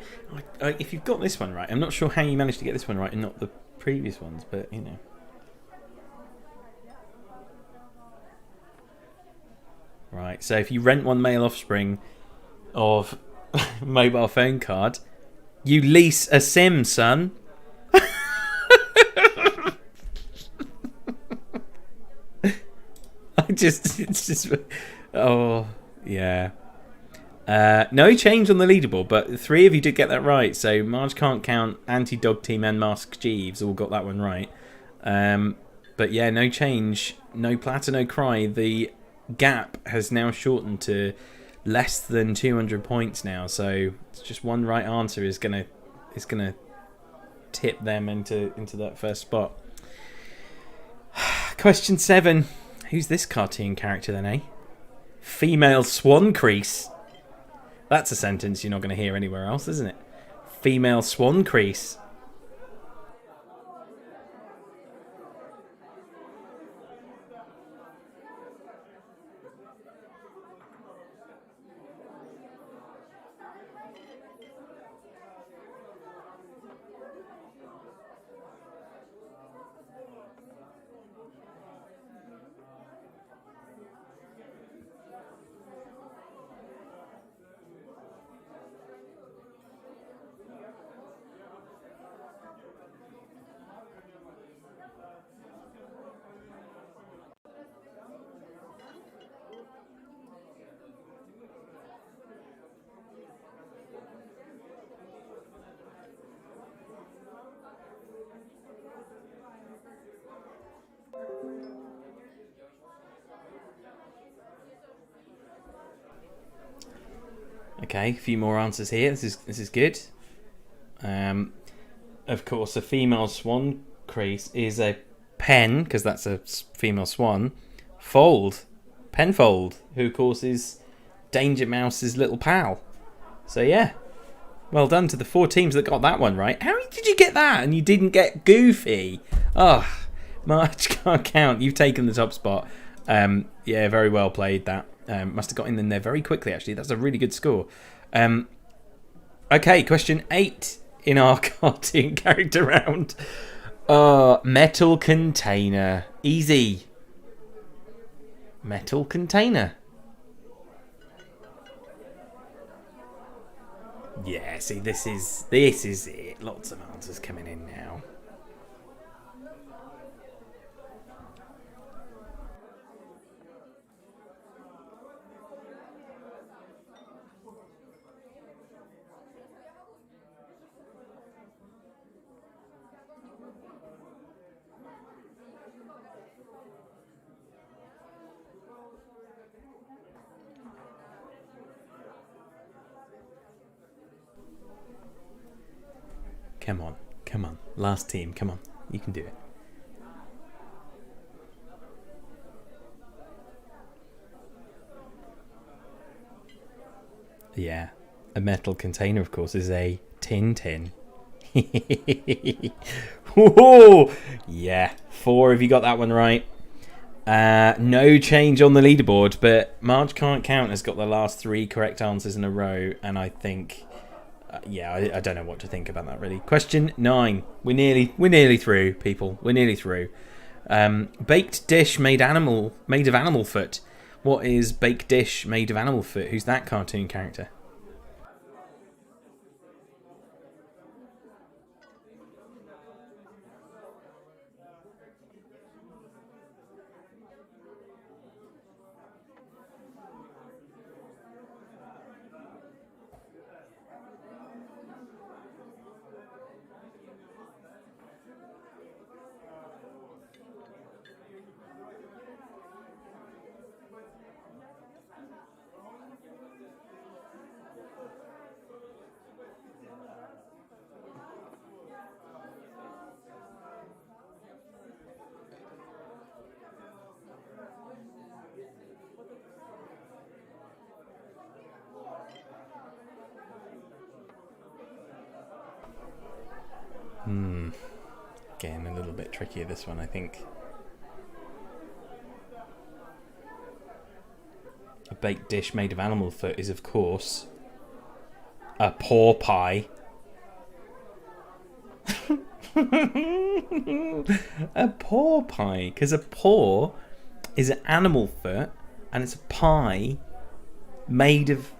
S1: If you've got this one right, I'm not sure how you managed to get this one right and not the previous ones, but you know. Right, so if you rent one male offspring of mobile phone card, you lease a SIM, son. It's just. Oh, yeah. No change on the leaderboard, but 3 of you did get that right. So Marge Can't Count, Anti-Dog Team, and Mask Jeeves all got that one right. But yeah, no change. No Platter, no Cry. The gap has now shortened to less than 200 points now. So it's just one right answer is gonna tip them into that first spot. Question 7. Who's this cartoon character then, eh? Female Swan Crease. That's a sentence you're not going to hear anywhere else, isn't it? Female Swan Crease. Okay, a few more answers here. This is good. Of course, a female swan crease is a pen, because that's a female swan. Fold, Penfold, who of course is Danger Mouse's little pal. So yeah, well done to the 4 teams that got that one right. How did you get that and you didn't get Goofy? Oh, Marge Can't Count. You've taken the top spot. Yeah, very well played that. Must have got in there very quickly, actually. That's a really good score. Okay, question 8 in our cartoon character round. Metal Container. Easy. Metal Container. Yeah, see, this is it. Lots of answers coming in now. Come on. Last team, come on. You can do it. Yeah. A metal container, of course, is a tin. Whoa! Yeah. 4 if you got that one right. No change on the leaderboard, but Marge Can't Count has got the last 3 correct answers in a row, and I think... I don't know what to think about that, really. Question 9. We're nearly through, people. We're nearly through. Baked dish made of animal foot. What is baked dish made of animal foot? Who's that cartoon character? Again, a little bit trickier, this one, I think. A baked dish made of animal foot is, of course, a paw pie. A paw pie, because a paw is an animal foot and it's a pie made of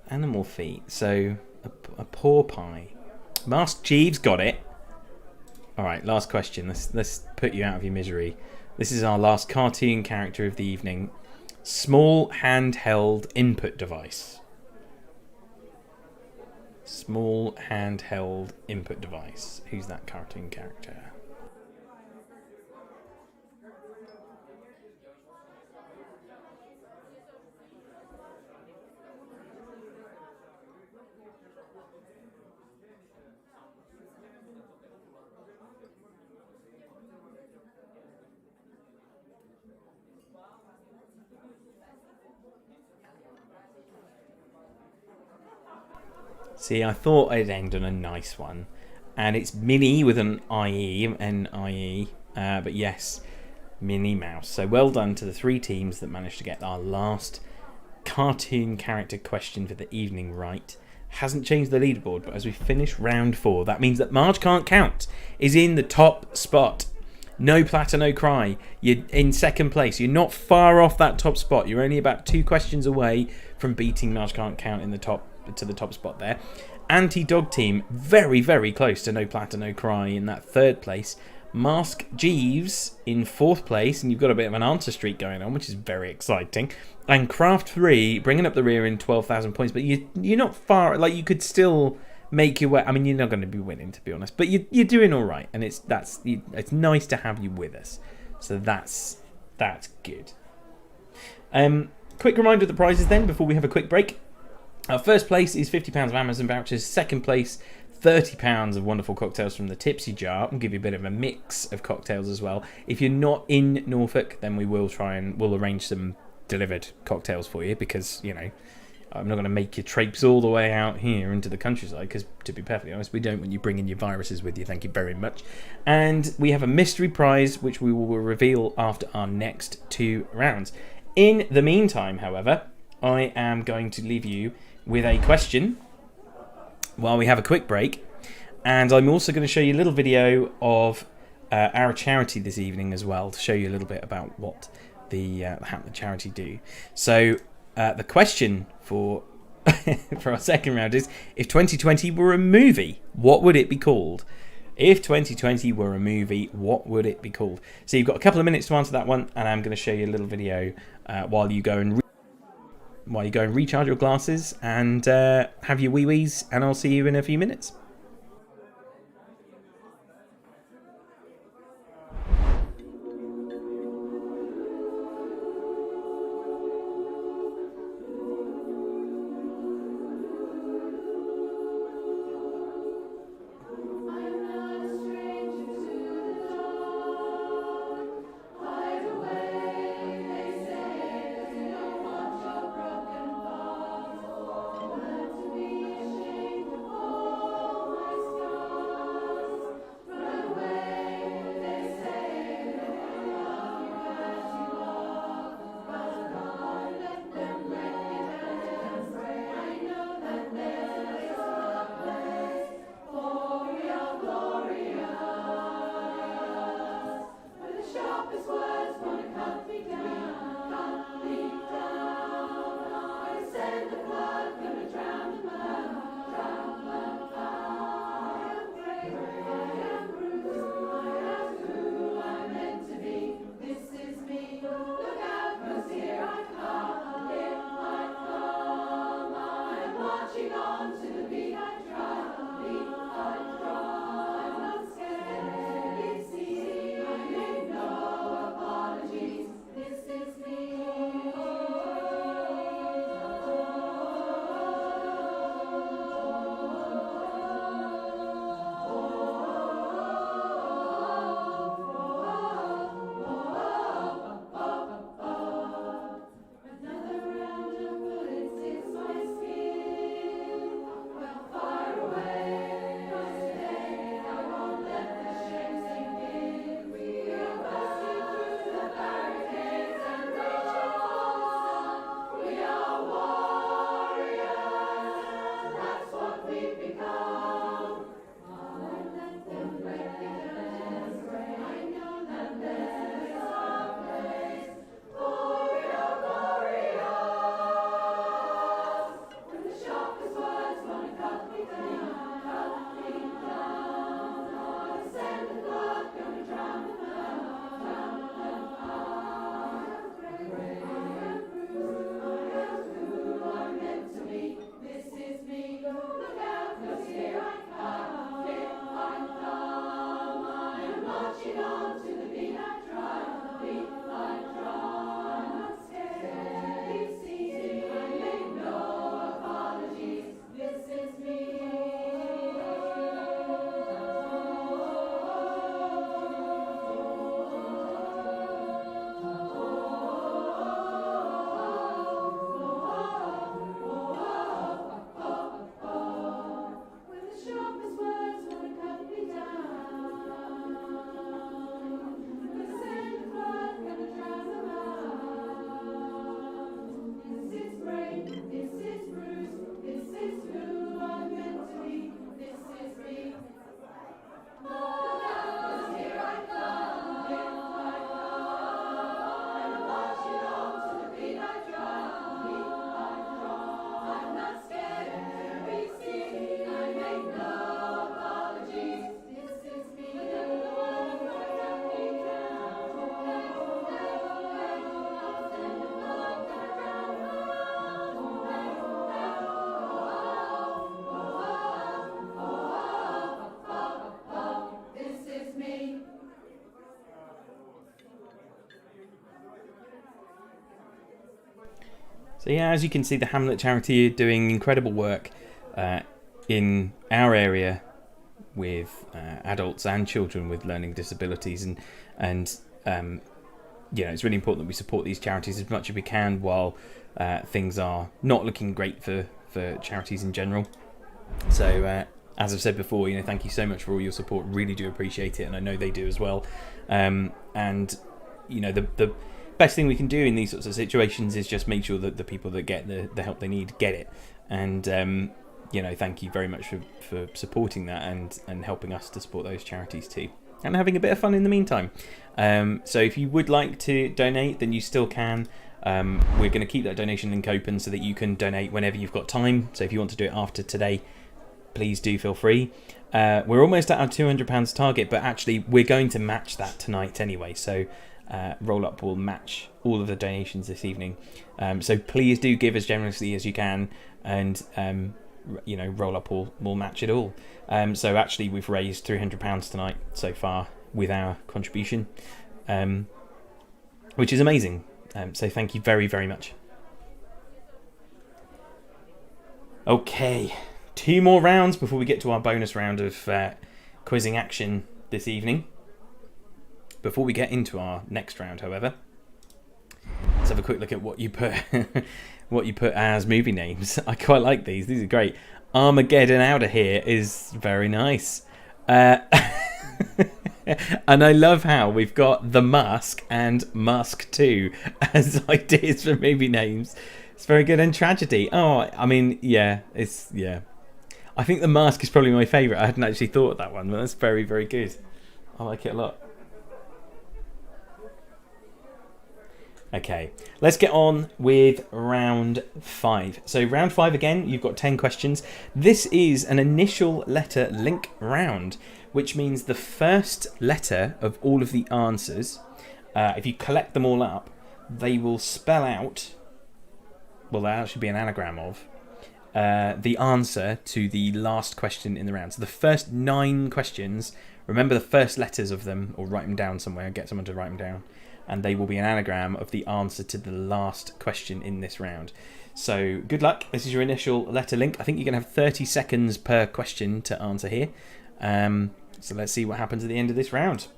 S1: animal feet. So a paw pie. Mask Jeeves got it. All right, last question. Let's put you out of your misery. This is our last cartoon character of the evening. Small handheld input device. Small handheld input device. Who's that cartoon character? See, I thought I'd end on a nice one. And it's Minnie with an IE, N-I-E. But yes, Minnie Mouse. So well done to the 3 teams that managed to get our last cartoon character question for the evening right. Hasn't changed the leaderboard, but as we finish round 4, that means that Marge Can't Count is in the top spot. No Platter, No Cry. You're in second place. You're not far off that top spot. You're only about 2 questions away from beating Marge Can't Count in the top to the top spot there. Anti-Dog Team, very, very close to No Platter, No Cry in that 3rd place. Mask Jeeves in 4th place, and you've got a bit of an answer streak going on, which is very exciting. And Craft 3 bringing up the rear in 12,000 points, but you're not far. Like, you could still make your way. I mean, you're not going to be winning, to be honest, but you're doing all right, and it's nice to have you with us. So that's good. Quick reminder of the prizes then before we have a quick break. Our first place is £50 of Amazon vouchers. Second place, £30 of wonderful cocktails from the Tipsy Jar. I'll give you a bit of a mix of cocktails as well. If you're not in Norfolk, then we'll arrange some delivered cocktails for you, because, you know, I'm not going to make you traipse all the way out here into the countryside, because, to be perfectly honest, we don't want you bringing your viruses with you. Thank you very much. And we have a mystery prize, which we will reveal after our next 2 rounds. In the meantime, however, I am going to leave you with a question while we have a quick break, and I'm also going to show you a little video of our charity this evening as well, to show you a little bit about what the charity do. So the question for for our second round is, if 2020 were a movie, what would it be called? If 2020 were a movie, what would it be called? So you've got a couple of minutes to answer that one, and I'm going to show you a little video while you go and recharge your glasses and have your wee-wees, and I'll see you in a few minutes. So yeah, as you can see, the Hamlet charity are doing incredible work in our area with adults and children with learning disabilities, and it's really important that we support these charities as much as we can while things are not looking great for charities in general. So as I've said before, thank you so much for all your support. Really do appreciate it, and I know they do as well. And the best thing we can do in these sorts of situations is just make sure that the people that get the help they need get it. And thank you very much for supporting that and helping us to support those charities too, and having a bit of fun in the meantime. So if you would like to donate, then you still can. We're going to keep that donation link open so that you can donate whenever you've got time. So if you want to do it after today, please do feel free. We're almost at our £200 target, but actually we're going to match that tonight anyway. So Roll Up will match all of the donations this evening. So please do give as generously as you can, and Roll Up will match it all. So actually we've raised £300 tonight so far with our contribution, which is amazing. So thank you very, very much. Okay, 2 more rounds before we get to our bonus round of quizzing action this evening. Before we get into our next round, however, let's have a quick look at what you put as movie names. I quite like these. These are great. Armageddon Out of Here is very nice. And I love how we've got The Mask and Mask 2 as ideas for movie names. It's very good. And Tragedy. Oh, I mean, yeah. I think The Mask is probably my favourite. I hadn't actually thought of that one, but that's very, very good. I like it a lot. Okay, let's get on with round 5. So round 5 again, you've got 10 questions. This is an initial letter link round, which means the first letter of all of the answers, if you collect them all up, they will spell out, well, that should be an anagram of, the answer to the last question in the round. So the first 9 questions, remember the first letters of them, or write them down somewhere, get someone to write them down, and they will be an anagram of the answer to the last question in this round. So good luck. This is your initial letter link. I think you're going to have 30 seconds per question to answer here. So let's see what happens at the end of this round.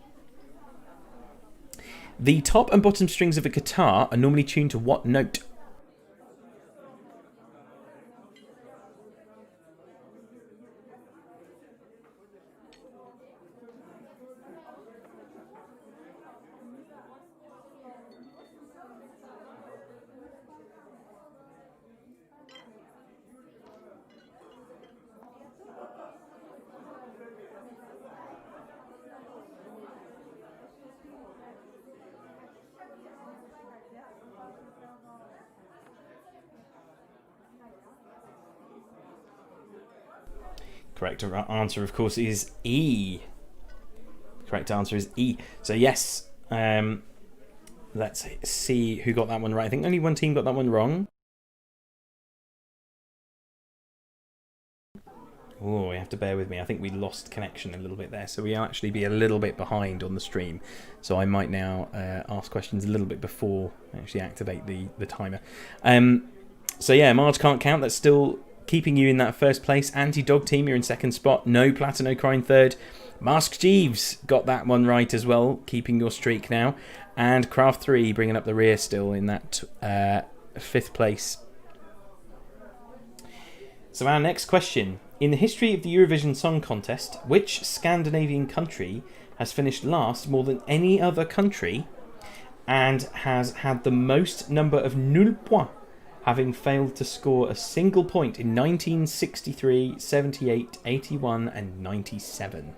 S1: The top and bottom strings of a guitar are normally tuned to what note? Correct answer, of course, is E. Correct answer is E. So yes, let's see who got that one right. I think only one team got that one wrong. Oh, you have to bear with me. I think we lost connection a little bit there, so we'll actually be a little bit behind on the stream. So I might now ask questions a little bit before I actually activate the timer. So yeah, Marge Can't Count. That's still keeping you in that first place. Anti-Dog Team, you're in second spot. No Platino Crying third. Mask Jeeves got that one right as well, keeping your streak now. And Craft 3 bringing up the rear still in that fifth place. So our next question. In the history of the Eurovision Song Contest, which Scandinavian country has finished last more than any other country and has had the most number of nul points, having failed to score a single point in 1963, 78, 81 and 97?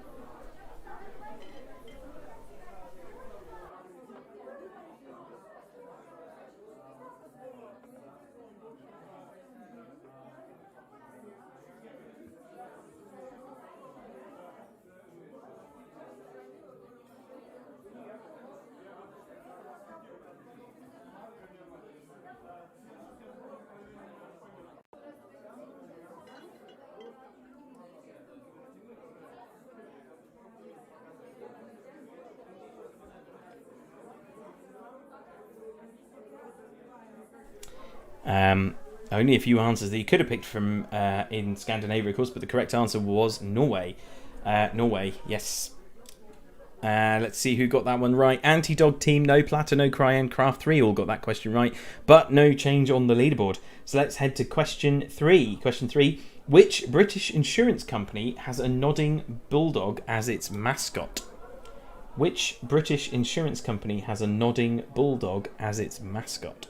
S1: Only a few answers that you could have picked from in Scandinavia, of course, but the correct answer was Norway. Norway, yes. Let's see who got that one right. Anti-Dog Team, No Plata, No Cry, and Craft 3 all got that question right, but no change on the leaderboard. So let's head to question 3. Question 3. Which British insurance company has a nodding bulldog as its mascot? Which British insurance company has a nodding bulldog as its mascot?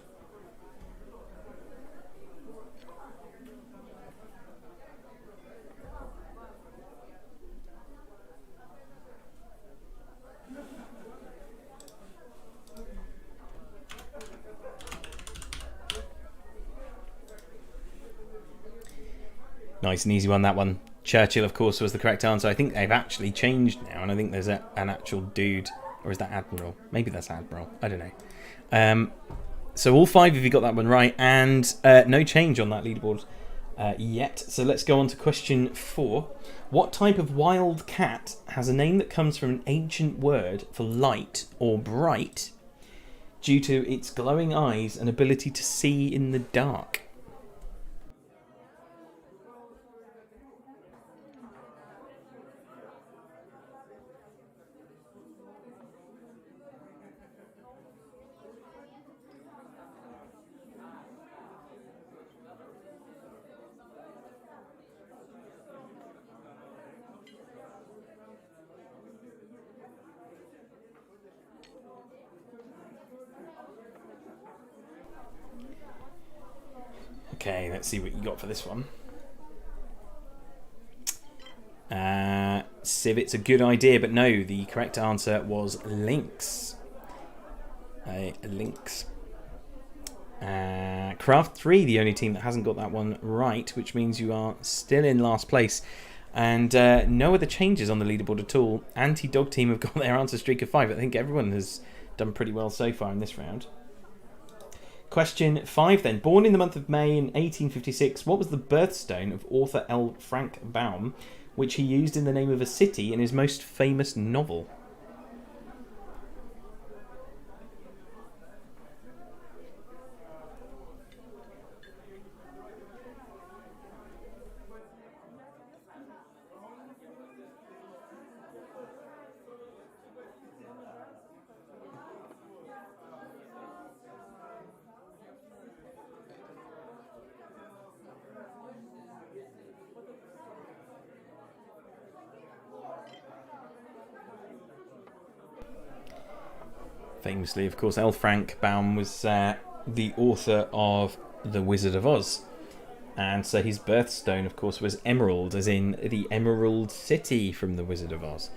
S1: Nice and easy one, that one. Churchill, of course, was the correct answer. I think they've actually changed now, and I think there's an actual dude, or is that Admiral? Maybe that's Admiral. I don't know. So all 5 of you got that one right, and no change on that leaderboard yet. So let's go on to question 4. What type of wild cat has a name that comes from an ancient word for light or bright due to its glowing eyes and ability to see in the dark? Okay, let's see what you got for this one. Civets, a good idea, but no, the correct answer was lynx. Lynx. Craft 3, the only team that hasn't got that one right, which means you are still in last place. And no other changes on the leaderboard at all. Anti-Dog Team have got their answer streak of 5. I think everyone has done pretty well so far in this round. Question 5 then. Born in the month of May in 1856, what was the birthstone of author L. Frank Baum, which he used in the name of a city in his most famous novel? Famously, of course, L. Frank Baum was the author of The Wizard of Oz. And so his birthstone, of course, was Emerald, as in the Emerald City from The Wizard of Oz.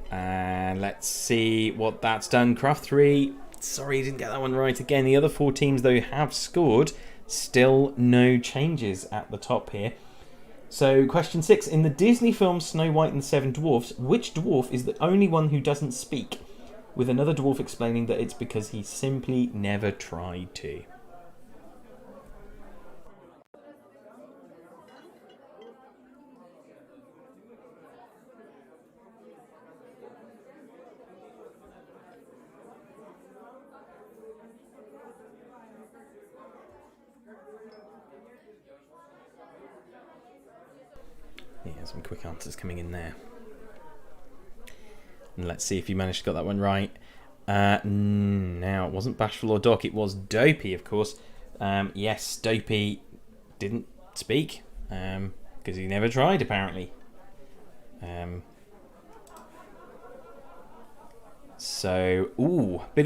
S1: And let's see what that's done. Craft 3, sorry, you didn't get that one right again. The other 4 teams, though, have scored. Still no changes at the top here. So, question 6. In the Disney film Snow White and the Seven Dwarfs, which dwarf is the only one who doesn't speak? With another dwarf explaining that it's because he simply never tried to. Some quick answers coming in there. And let's see if you managed to get that one right. Now, it wasn't Bashful or Doc, it was Dopey, of course. Yes, Dopey didn't speak because he never tried, apparently. Bit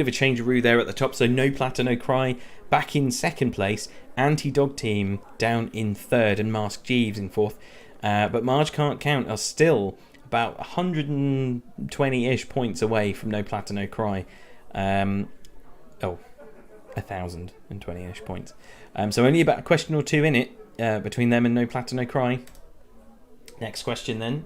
S1: of a change-a-roo there at the top. So No Platter, No Cry back in second place. Anti-Dog Team down in third, and Mask Jeeves in fourth. But Marge Can't Count are still about 120-ish points away from No Platter, No Cry. 1,020-ish points. So only about a question or two in it between them and No Platter, No Cry. Next question then.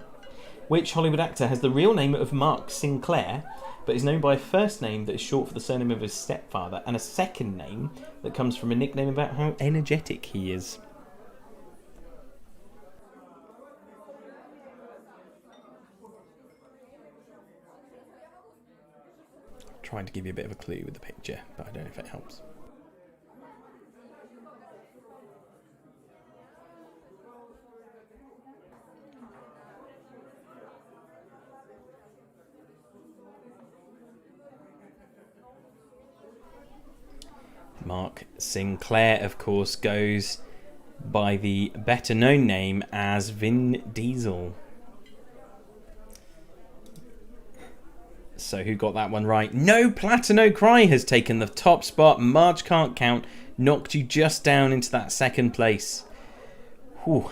S1: Which Hollywood actor has the real name of Mark Sinclair, but is known by a first name that is short for the surname of his stepfather, and a second name that comes from a nickname about how energetic he is? Trying to give you a bit of a clue with the picture, but I don't know if it helps. Mark Sinclair, of course, goes by the better known name as Vin Diesel. So who got that one right? No Platter, No Cry has taken the top spot. Marge Can't Count knocked you just down into that second place. Whew.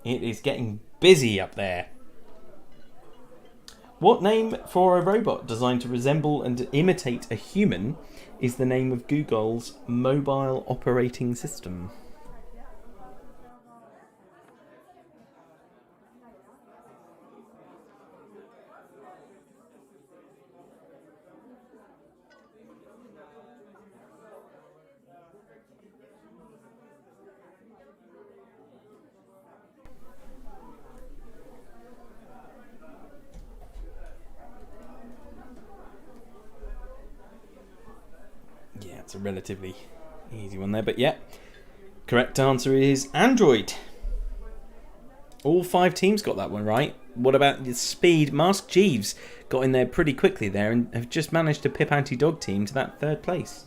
S1: It is getting busy up there. What name for a robot designed to resemble and imitate a human is the name of Google's mobile operating system? Yeah, it's a relatively easy one there, but yeah. Correct answer is Android. All 5 teams got that one right. What about the speed? Mask Jeeves got in there pretty quickly there and have just managed to pip Anti-Dog Team to that third place.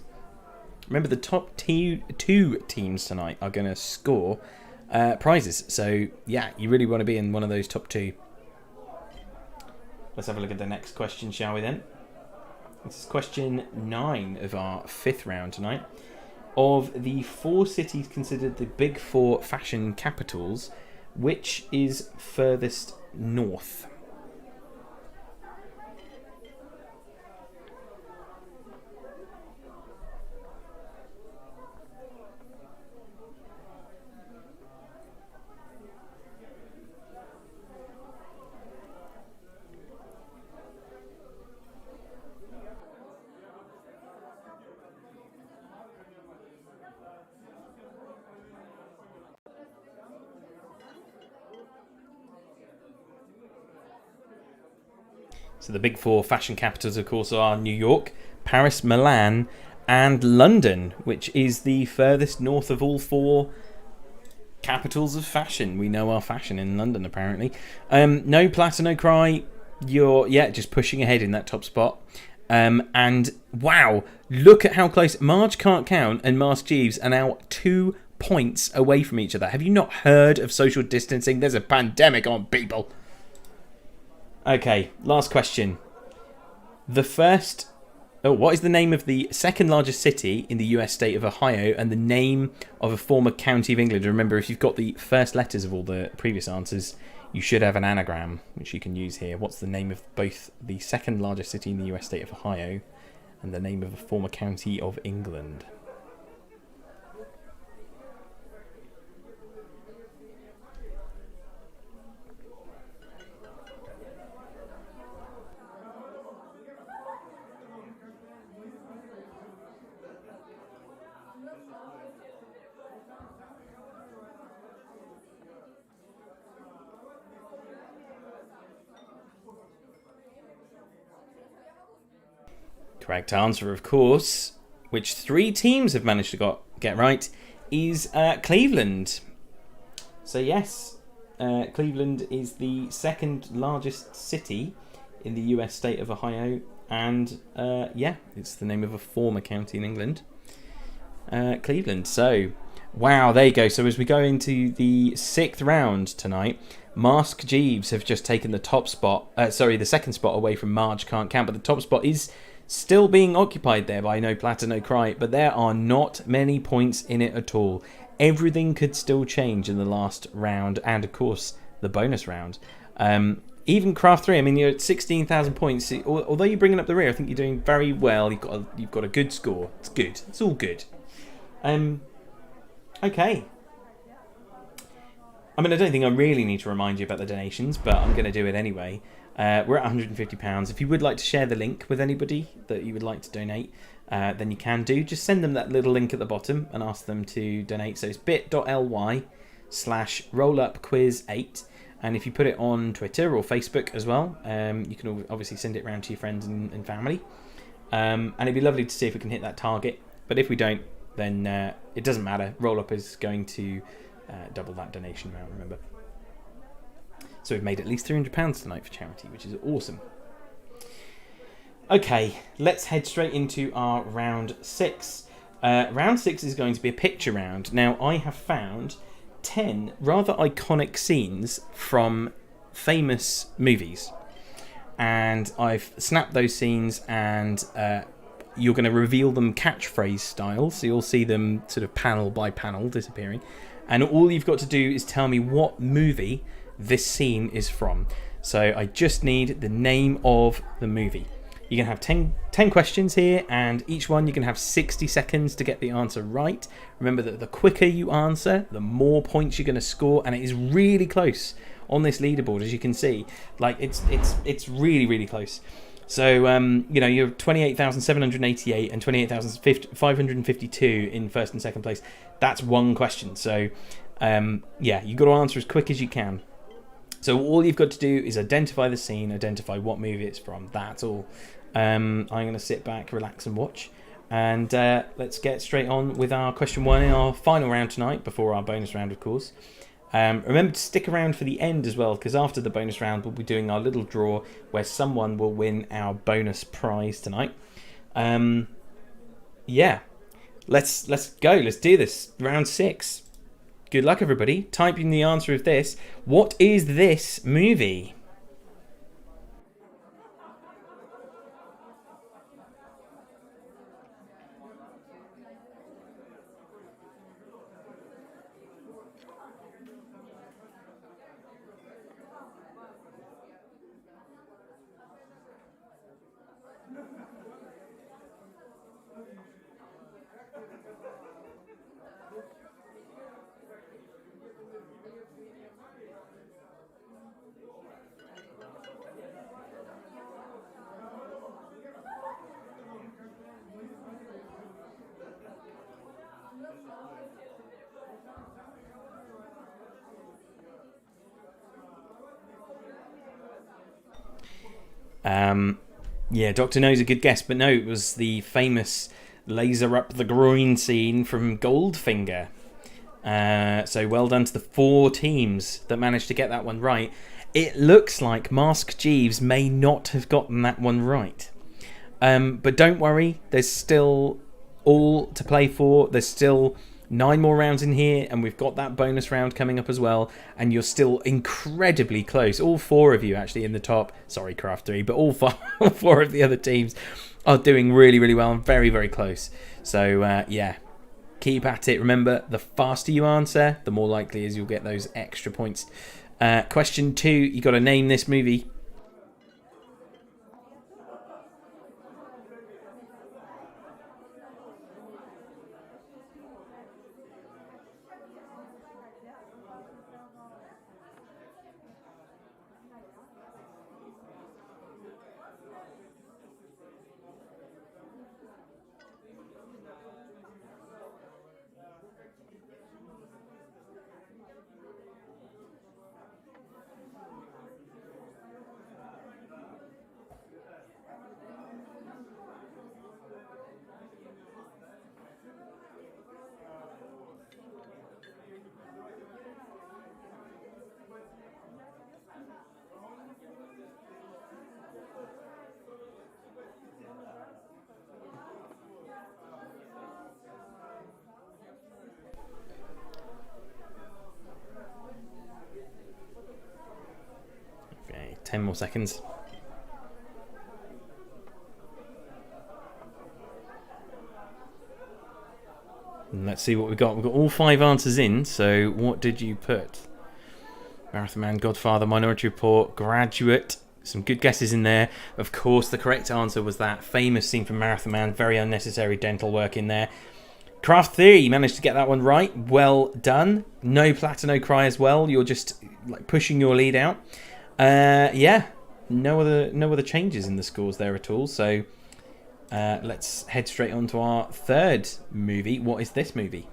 S1: Remember, the top two teams tonight are going to score prizes. So, yeah, you really want to be in one of those top 2. Let's have a look at the next question, shall we then? This is question 9 of our 5th round tonight. Of the 4 cities considered the Big 4 fashion capitals, which is furthest north? So the Big 4 fashion capitals, of course, are New York, Paris, Milan, and London, which is the furthest north of all 4 capitals of fashion. We know our fashion in London, apparently. No Platter, No Cry. You're, just pushing ahead in that top spot. And, wow, look at how close. Marge Can't Count and Mask Jeeves are now 2 points away from each other. Have you not heard of social distancing? There's a pandemic on, people. Okay, last question. What is the name of the second largest city in the US state of Ohio and the name of a former county of England? Remember, if you've got the first letters of all the previous answers, you should have an anagram, which you can use here. What's the name of both the second largest city in the US state of Ohio and the name of a former county of England? Correct answer, of course, which 3 teams have managed to get right, is Cleveland. So yes, Cleveland is the second largest city in the US state of Ohio, and it's the name of a former county in England. Cleveland. So, wow, there you go. So as we go into the 6th round tonight, Mask Jeeves have just taken the top spot. The second spot away from Marge Can't Count, but the top spot is still being occupied there by No Platter, No Cry. But there are not many points in it at all. Everything could still change in the last round, and of course the bonus round. Even Craft 3, I mean, you're at 16,000 points. Although you're bringing up the rear, I think you're doing very well. You've got a good score. It's good. It's all good. Okay. I mean, I don't think I really need to remind you about the donations, but I'm going to do it anyway. We're at £150. If you would like to share the link with anybody that you would like to donate, then you can do. Just send them that little link at the bottom and ask them to donate. So it's bit.ly/rollupquiz8. And if you put it on Twitter or Facebook as well, you can obviously send it around to your friends and family. And it'd be lovely to see if we can hit that target. But if we don't, then it doesn't matter. Rollup is going to double that donation amount, remember. So we've made at least £300 tonight for charity, which is awesome. Okay, let's head straight into our round 6. Round 6 is going to be a picture round. Now, I have found 10 rather iconic scenes from famous movies. And I've snapped those scenes, and you're going to reveal them catchphrase style. So you'll see them sort of panel by panel disappearing. And all you've got to do is tell me what movie this scene is from. So I just need the name of the movie. You can have 10 questions here, and each one you can have 60 seconds to get the answer right. Remember that the quicker you answer, the more points you're going to score, and it is really close on this leaderboard, as you can see. Like, it's really, really close. So, you're 28,788 and 28,552 in first and second place. That's one question. So, you've got to answer as quick as you can. So all you've got to do is identify the scene, identify what movie it's from. That's all. I'm going to sit back, relax and watch. And let's get straight on with our question 1 in our final round tonight, before our bonus round, of course. Remember to stick around for the end as well, because after the bonus round we'll be doing our little draw where someone will win our bonus prize tonight. Let's go. Let's do this. Round 6. Good luck, everybody. Type in the answer of this. What is this movie? Dr. No's a good guess, but no, it was the famous laser up the groin scene from Goldfinger. So well done to the 4 teams that managed to get that one right. It looks like Mask Jeeves may not have gotten that one right. But don't worry, there's still all to play for. There's still 9 more rounds in here, and we've got that bonus round coming up as well, and you're still incredibly close. All 4 of you actually in the top. Sorry, Craft 3, but all 4 of the other teams are doing really, really well and very, very close. So, keep at it. Remember, the faster you answer, the more likely is you'll get those extra points. Question 2, you got to name this movie. 10 more seconds. And let's see what we've got. We've got all 5 answers in. So what did you put? Marathon Man, Godfather, Minority Report, Graduate. Some good guesses in there. Of course, the correct answer was that famous scene from Marathon Man. Very unnecessary dental work in there. Craft Theory, you managed to get that one right. Well done. No Platino Cry as well. You're just like pushing your lead out. Yeah, no other changes in the scores there at all. So let's head straight on to our third movie. What is this movie?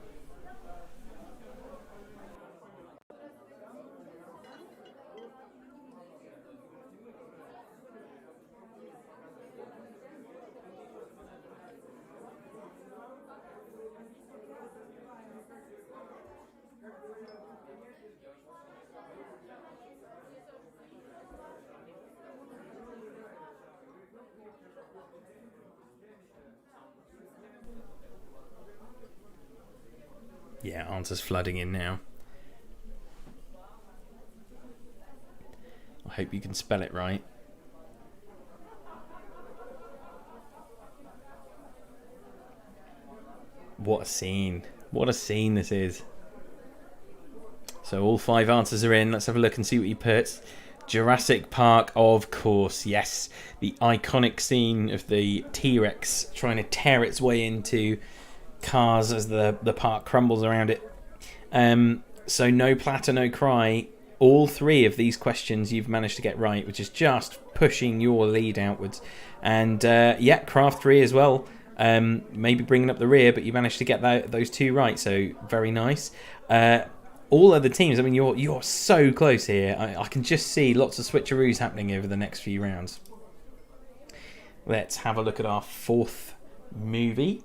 S1: Yeah, answers flooding in now. I hope you can spell it right. What a scene. What a scene this is. So all 5 answers are in. Let's have a look and see what you put. Jurassic Park, of course, yes. The iconic scene of the T-Rex trying to tear its way into cars as the park crumbles around it. So no Platter, no Cry. All 3 of these questions you've managed to get right, which is just pushing your lead outwards. And yeah, Craft 3 as well. Maybe bringing up the rear, but you managed to get those 2 right, so very nice. All other teams, I mean, you're so close here. I can just see lots of switcheroos happening over the next few rounds. Let's have a look at our 4th movie.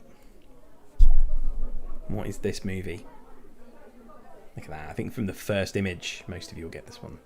S1: What is this movie? Look at that. I think from the first image, most of you will get this one.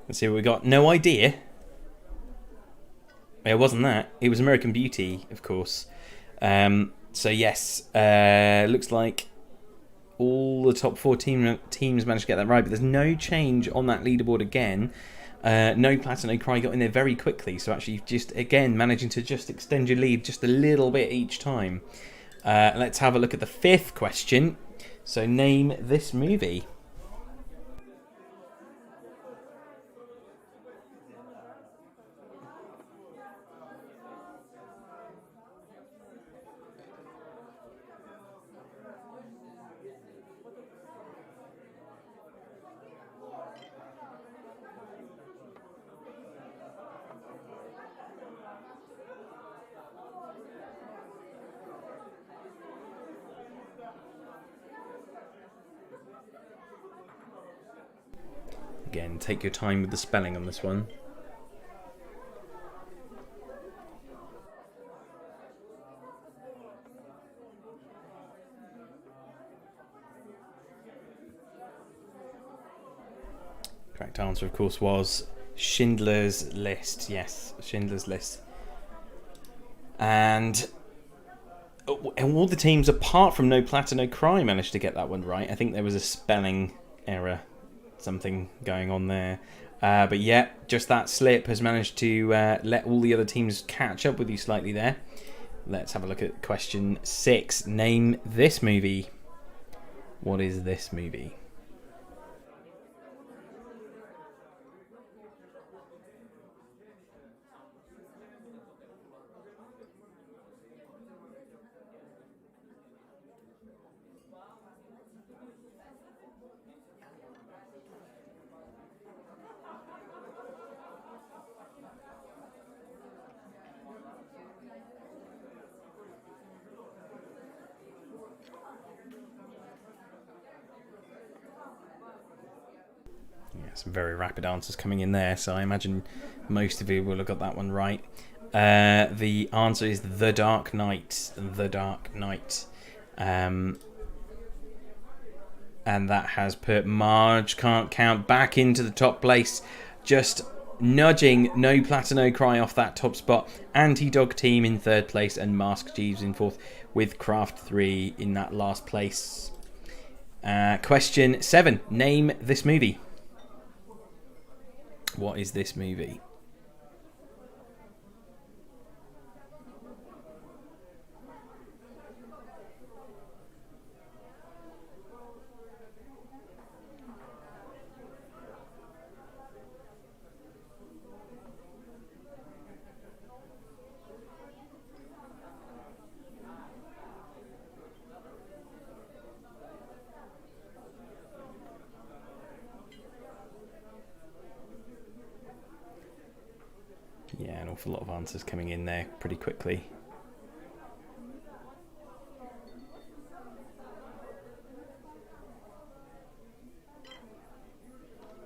S1: Let's see what we got. No idea. It wasn't that. It was American Beauty, of course. So yes, looks like all the top 4 teams managed to get that right, but there's no change on that leaderboard again. No Platter, no Cry got in there very quickly, so actually just, again, managing to just extend your lead just a little bit each time. Let's have a look at the 5th question. So name this movie. Again, take your time with the spelling on this one. Correct answer, of course, was Schindler's List. Yes, Schindler's List. And all the teams, apart from No Platter, No Cry, managed to get that one right. I think there was a spelling error, something going on there. But yeah, just that slip has managed to let all the other teams catch up with you slightly there. Let's have a look at question 6. Name this movie. What is this movie? Yeah, some very rapid answers coming in there, so I imagine most of you will have got that one right. The answer is The Dark Knight. The Dark Knight. And that has put Marge Can't Count back into the top place, just nudging No Platter No Cry off that top spot. Anti-Dog Team in third place and Mask Jeeves in fourth, with Craft 3 in that last place. Question 7. Name this movie. What is this movie? Yeah, an awful lot of answers coming in there pretty quickly.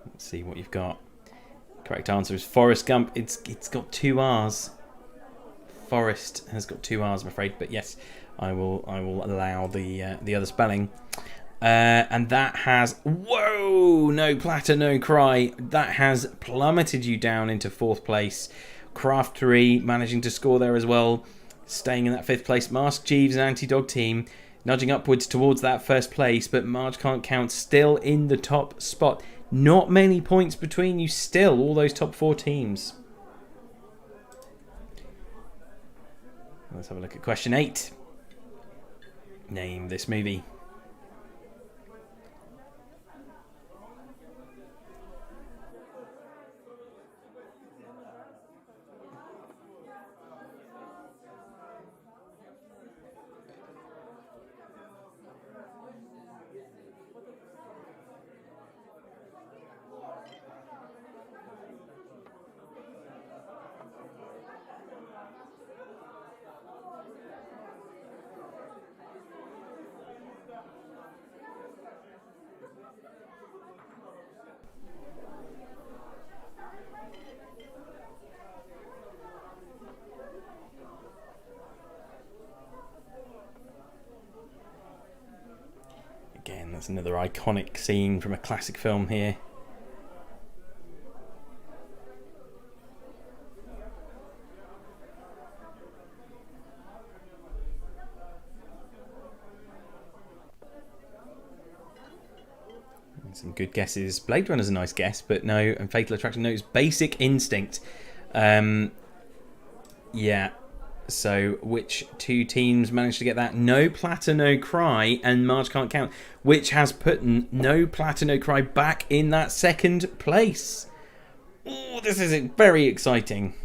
S1: Let's see what you've got. Correct answer is Forrest Gump. It's got 2 R's. Forrest has got 2 R's, I'm afraid, but yes, I will allow the other spelling. And that has, whoa, No Platter No Cry. That has plummeted you down into 4th place. Craft 3 managing to score there as well, staying in that 5th place. Mask Jeeves and Anti-Dog Team nudging upwards towards that 1st place, but Marge Can't Count still in the top spot. Not many points between you still, all those top 4 teams. Let's have a look at question 8. Name this movie. Again, that's another iconic scene from a classic film here. Some good guesses. Blade Runner's a nice guess, but no. And Fatal Attraction, no. It's Basic Instinct. Yeah. So, which 2 teams managed to get that? No Platter No Cry and Marge Can't Count, which has put No Platter No Cry back in that 2nd place. Oh, this is very exciting.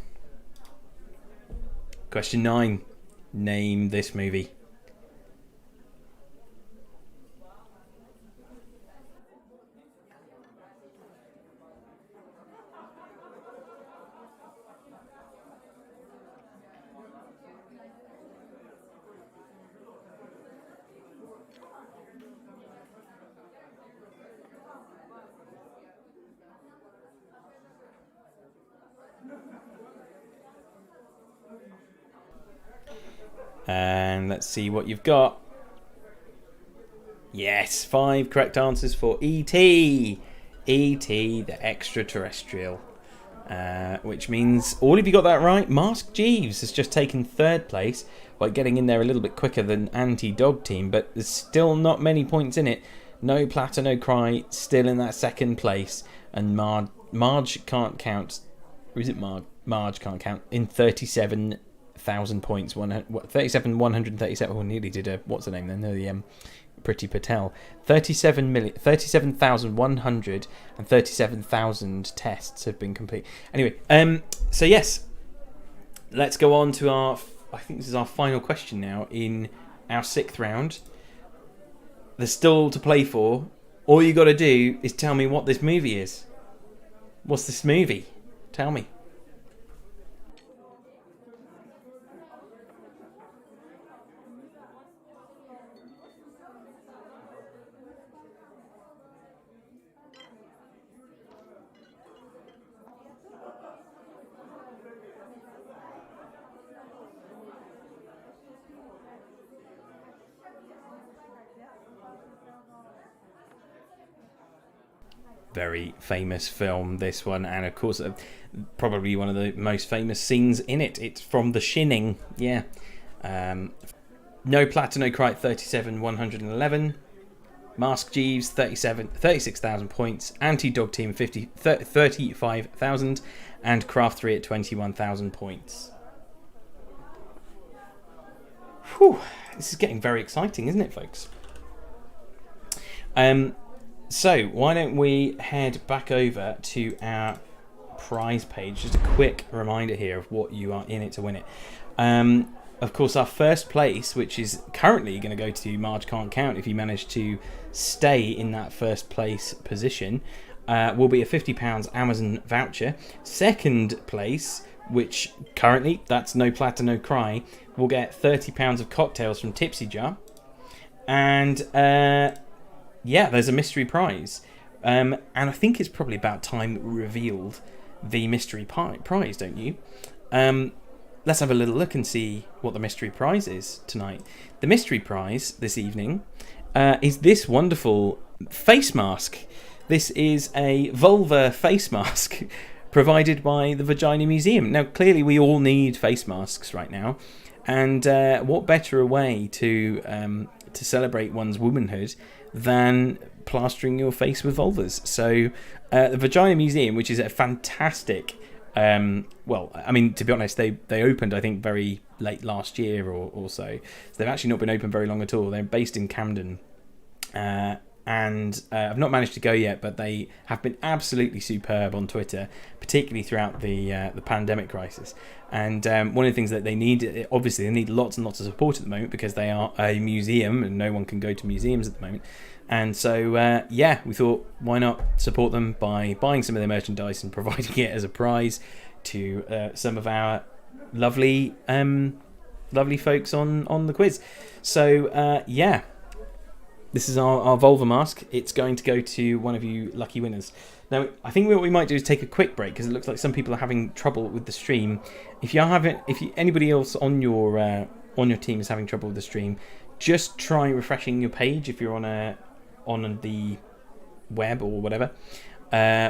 S1: Question 9. Name this movie. And let's see what you've got. Yes, 5 correct answers for E.T. E.T. the Extraterrestrial. Which means all of you got that right. Mask Jeeves has just taken 3rd place by getting in there a little bit quicker than Anti-Dog Team, but there's still not many points in it. No Platter No Cry still in that 2nd place, and Marge Can't Count. Or is it Marge Can't Count in 37,000 points. 137. Oh, nearly did a what's the name then? No, the Priti Patel. 37,137,000 tests have been complete. Anyway, so yes, let's go on to our. I think this is our final question now in our 6th round. There's still to play for. All you got to do is tell me what this movie is. What's this movie? Tell me. very famous film, this one, and of course probably one of the most famous scenes in it. It's from The Shining. Yeah. No Plata, No Cry, 37,111. Mask Jeeves, 36,000 points. Anti-Dog Team, 35,000. And Craft 3 at 21,000 points. Whew. This is getting very exciting, isn't it, folks? So, why don't we head back over to our prize page. Just a quick reminder here of what you are in it to win it. Of course, our first place, which is currently going to go to Marge Can't Count if you manage to stay in that first place position, will be a £50 Amazon voucher. Second place, which currently, that's No Plata, No Cry, will get £30 of cocktails from Tipsy Jar. And yeah, there's a mystery prize. And I think it's probably about time we revealed the mystery prize, don't you? Let's have a little look and see what the mystery prize is tonight. The mystery prize this evening is this wonderful face mask. This is a vulva face mask provided by the Vagina Museum. Now, clearly we all need face masks right now. And what better a way to celebrate one's womanhood than plastering your face with vulvas? So the Vagina Museum, which is a fantastic... well, I mean, to be honest, they opened, I think, very late last year or so. They've actually not been open very long at all. They're based in Camden. And I've not managed to go yet, but they have been absolutely superb on Twitter, particularly throughout the pandemic crisis. And one of the things that they need, obviously, they need lots and lots of support at the moment because they are a museum and no one can go to museums at the moment. And so, yeah, we thought, why not support them by buying some of their merchandise and providing it as a prize to some of our lovely folks on the quiz. So, yeah. This is our vulva mask. It's going to go to one of you lucky winners. Now, I think what we might do is take a quick break because it looks like some people are having trouble with the stream. If anybody else on your team is having trouble with the stream, just try refreshing your page if you're on the web or whatever,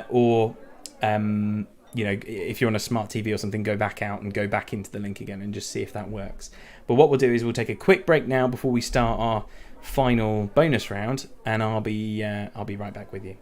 S1: or you know, if you're on a smart TV or something, go back out and go back into the link again and just see if that works. But what we'll do is we'll take a quick break now before we start our final bonus round, and I'll be right back with you.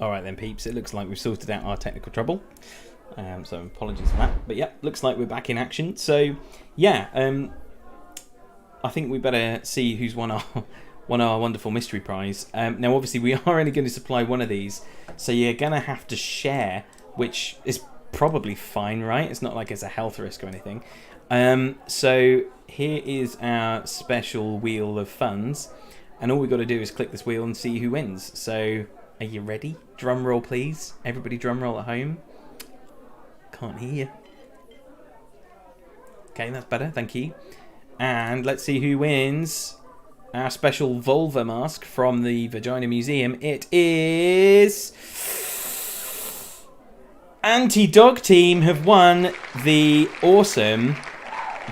S1: Alright then, peeps, it looks like we've sorted out our technical trouble. So apologies for that. But yeah, looks like we're back in action. So yeah, I think we better see who's won our wonderful mystery prize. Now obviously we are only going to supply one of these, so you're going to have to share, which is probably fine, right? It's not like it's a health risk or anything. So here is our special wheel of funds, and all we've got to do is click this wheel and see who wins. So are you ready? Drum roll, please. Everybody drum roll at home. Can't hear you. Okay, that's better. Thank you. And let's see who wins our special vulva mask from the Vagina Museum. It is... Anti-Dog Team have won the awesome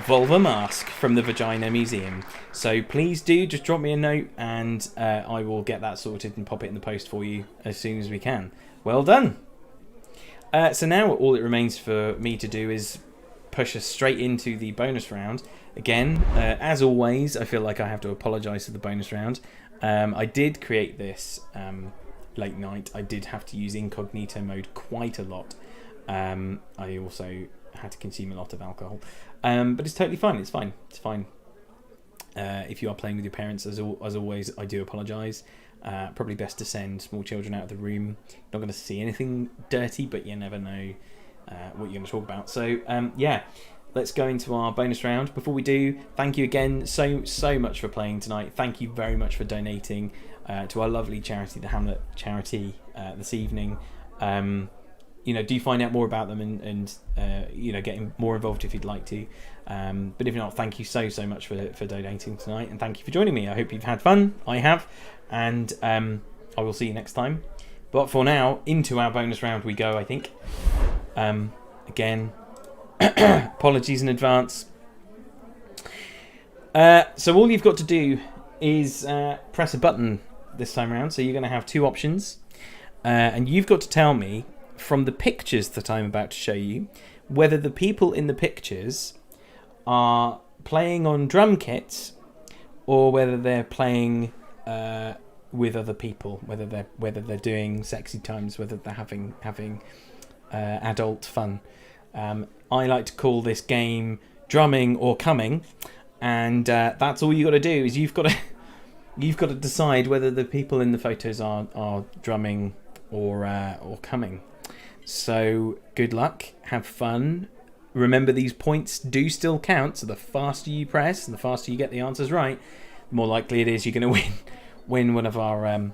S1: vulva mask from the Vagina Museum. So please do just drop me a note, and I will get that sorted and pop it in the post for you as soon as we can. Well done. So now all it remains for me to do is push us straight into the bonus round. Again, as always, I feel like I have to apologise for the bonus round. I did create this late night. I did have to use incognito mode quite a lot. I also had to consume a lot of alcohol. But it's totally fine. It's fine. It's fine. If you are playing with your parents, as always, I do apologise. Probably best to send small children out of the room. Not going to see anything dirty, but you never know what you're going to talk about. So yeah, let's go into our bonus round. Before we do, thank you again so much for playing tonight. Thank you very much for donating to our lovely charity, the Hamlet Charity, this evening. Do find out more about them and getting more involved if you'd like to. But if not, thank you so much for donating tonight, and thank you for joining me. I hope you've had fun. I have, and I will see you next time. But for now, into our bonus round we go, I think. Again, apologies in advance. So all you've got to do is press a button this time around. So you're going to have two options, and you've got to tell me from the pictures that I'm about to show you whether the people in the pictures are playing on drum kits or whether they're playing with other people, whether they're doing sexy times, whether they're having adult fun. I like to call this game drumming or coming, and that's all you got to do is you've got to decide whether the people in the photos are drumming or coming. So good luck, have fun. Remember, these points do still count, so the faster you press and the faster you get the answers right, the more likely it is you're going to win one of our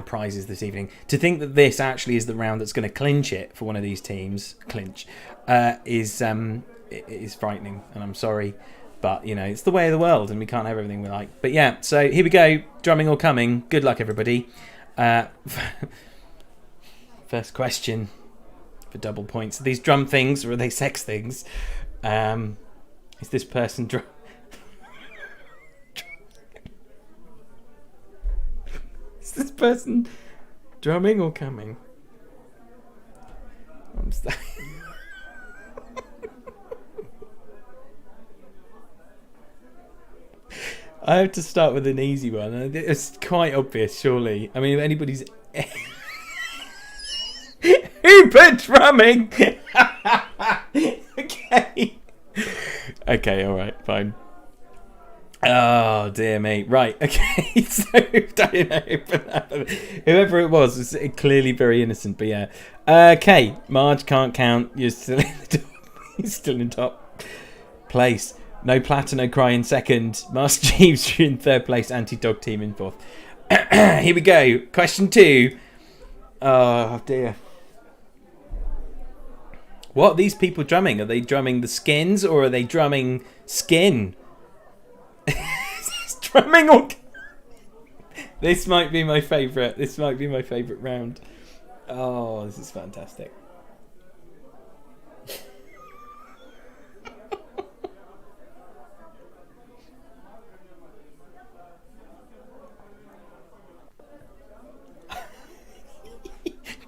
S1: prizes this evening. To think that this actually is the round that's going to clinch it for one of these teams, is frightening, and I'm sorry, but it's the way of the world and we can't have everything we like. But yeah, so here we go, drumming or coming. Good luck, everybody. First question for double points. Are these drum things or are they sex things? Is this person is this person drumming or coming? I have to start with an easy one. It's quite obvious, surely. I mean, if anybody's Hooper drumming. Okay, all right, fine. Oh dear me. Right, okay. So don't know, whoever it was clearly very innocent. But yeah, okay. Marge can't count. You're still in the top. You're still in top place. No Platter, no Cry in second. Master Jeeves, you're in third place. Anti-Dog Team in fourth. Here we go. Question 2. Oh dear. What are these people drumming? Are they drumming the skins or are they drumming skin? Is this drumming or... This might be my favourite. This might be my favourite round. Oh, this is fantastic.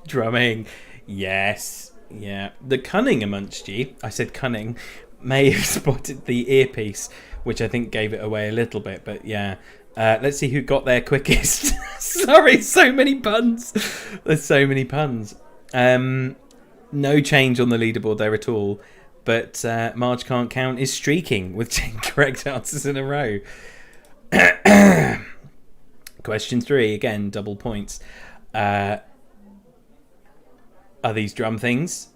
S1: Drumming. Yes. Yeah. The cunning amongst you, I said cunning, may have spotted the earpiece, which I think gave it away a little bit. But yeah. Let's see who got there quickest. Sorry, so many puns. There's so many puns. No change on the leaderboard there at all. But Marge Can't Count is streaking with 10 correct answers in a row. Question 3, again, double points. Are these drum things?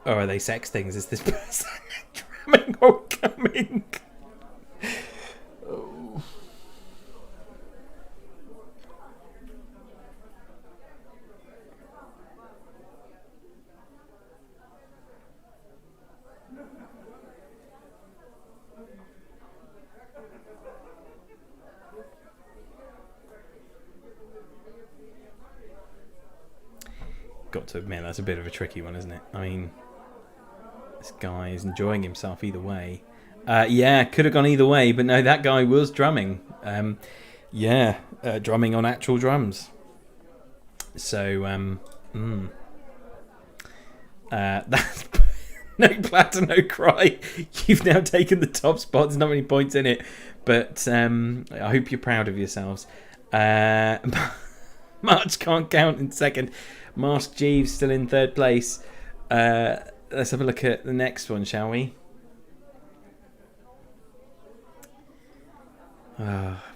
S1: Or are they sex things? Is this person drumming or coming? Oh. Got to admit, that's a bit of a tricky one, isn't it? I mean, This guy is enjoying himself either way. Yeah, could have gone either way, but no, that guy was drumming. Drumming on actual drums. So, that's no platter, no cry. You've now taken the top spot. There's not many points in it, but I hope you're proud of yourselves. March Can't Count in second. Mask Jeeves still in third place. Let's have a look at the next one, shall we?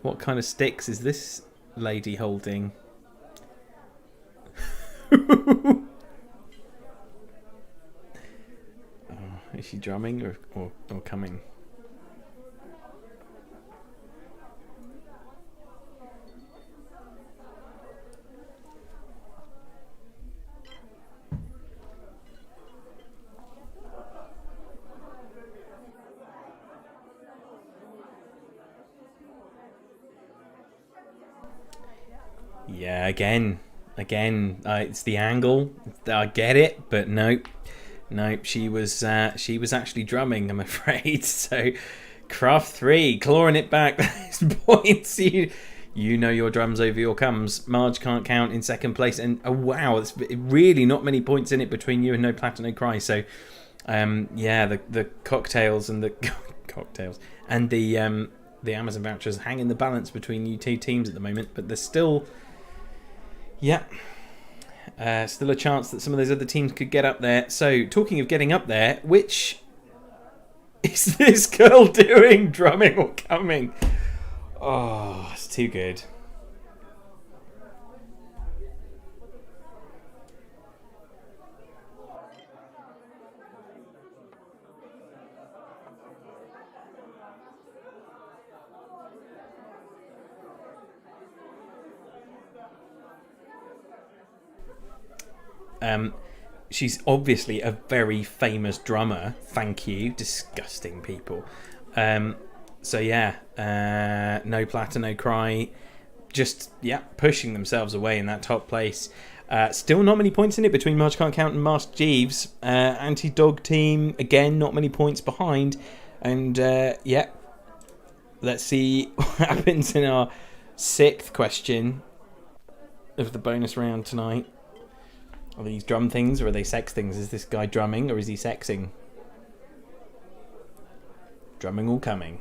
S1: What kind of sticks is this lady holding? Is she drumming or coming? Yeah, again, it's the angle. I get it, but nope. She was actually drumming, I'm afraid. So, Craft 3 clawing it back. Points. You know your drums over your comes. Marge Can't Count in second place, and wow, it's really not many points in it between you and No Platter No Cry. So, the cocktails and the cocktails and the Amazon vouchers hang in the balance between you two teams at the moment, but there's still. Yeah. Still a chance that some of those other teams could get up there. So, talking of getting up there, which is this girl doing? Drumming or coming? Oh, it's too good. She's obviously a very famous drummer. Thank you. Disgusting people. No Platter, No Cry. Just, pushing themselves away in that top place. Still not many points in it between Marge Can't Count and Mask Jeeves. Anti-Dog Team, again, not many points behind. And, let's see what happens in our 6th question of the bonus round tonight. Are these drum things or are they sex things? Is this guy drumming or is he sexing? Drumming or coming?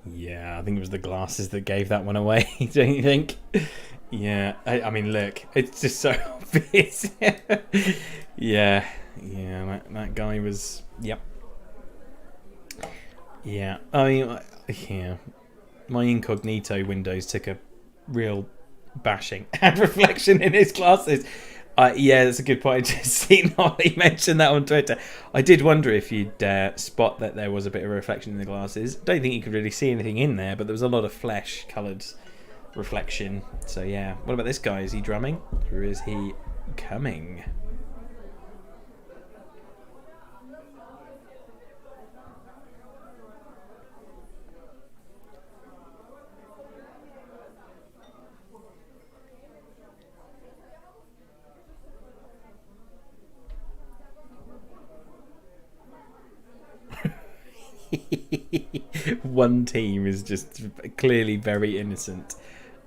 S1: Yeah, I think it was the glasses that gave that one away, don't you think? Yeah, I mean, look, it's just so obvious. yeah, that guy was, yep. Yeah, I mean, yeah, my incognito windows took a real bashing and reflection in his glasses. Yeah, that's a good point. I just seen Ollie mention that on Twitter. I did wonder if you'd spot that there was a bit of a reflection in the glasses. Don't think you could really see anything in there, but there was a lot of flesh-coloured reflection. So yeah, what about this guy? Is he drumming or is he coming? One team is just clearly very innocent.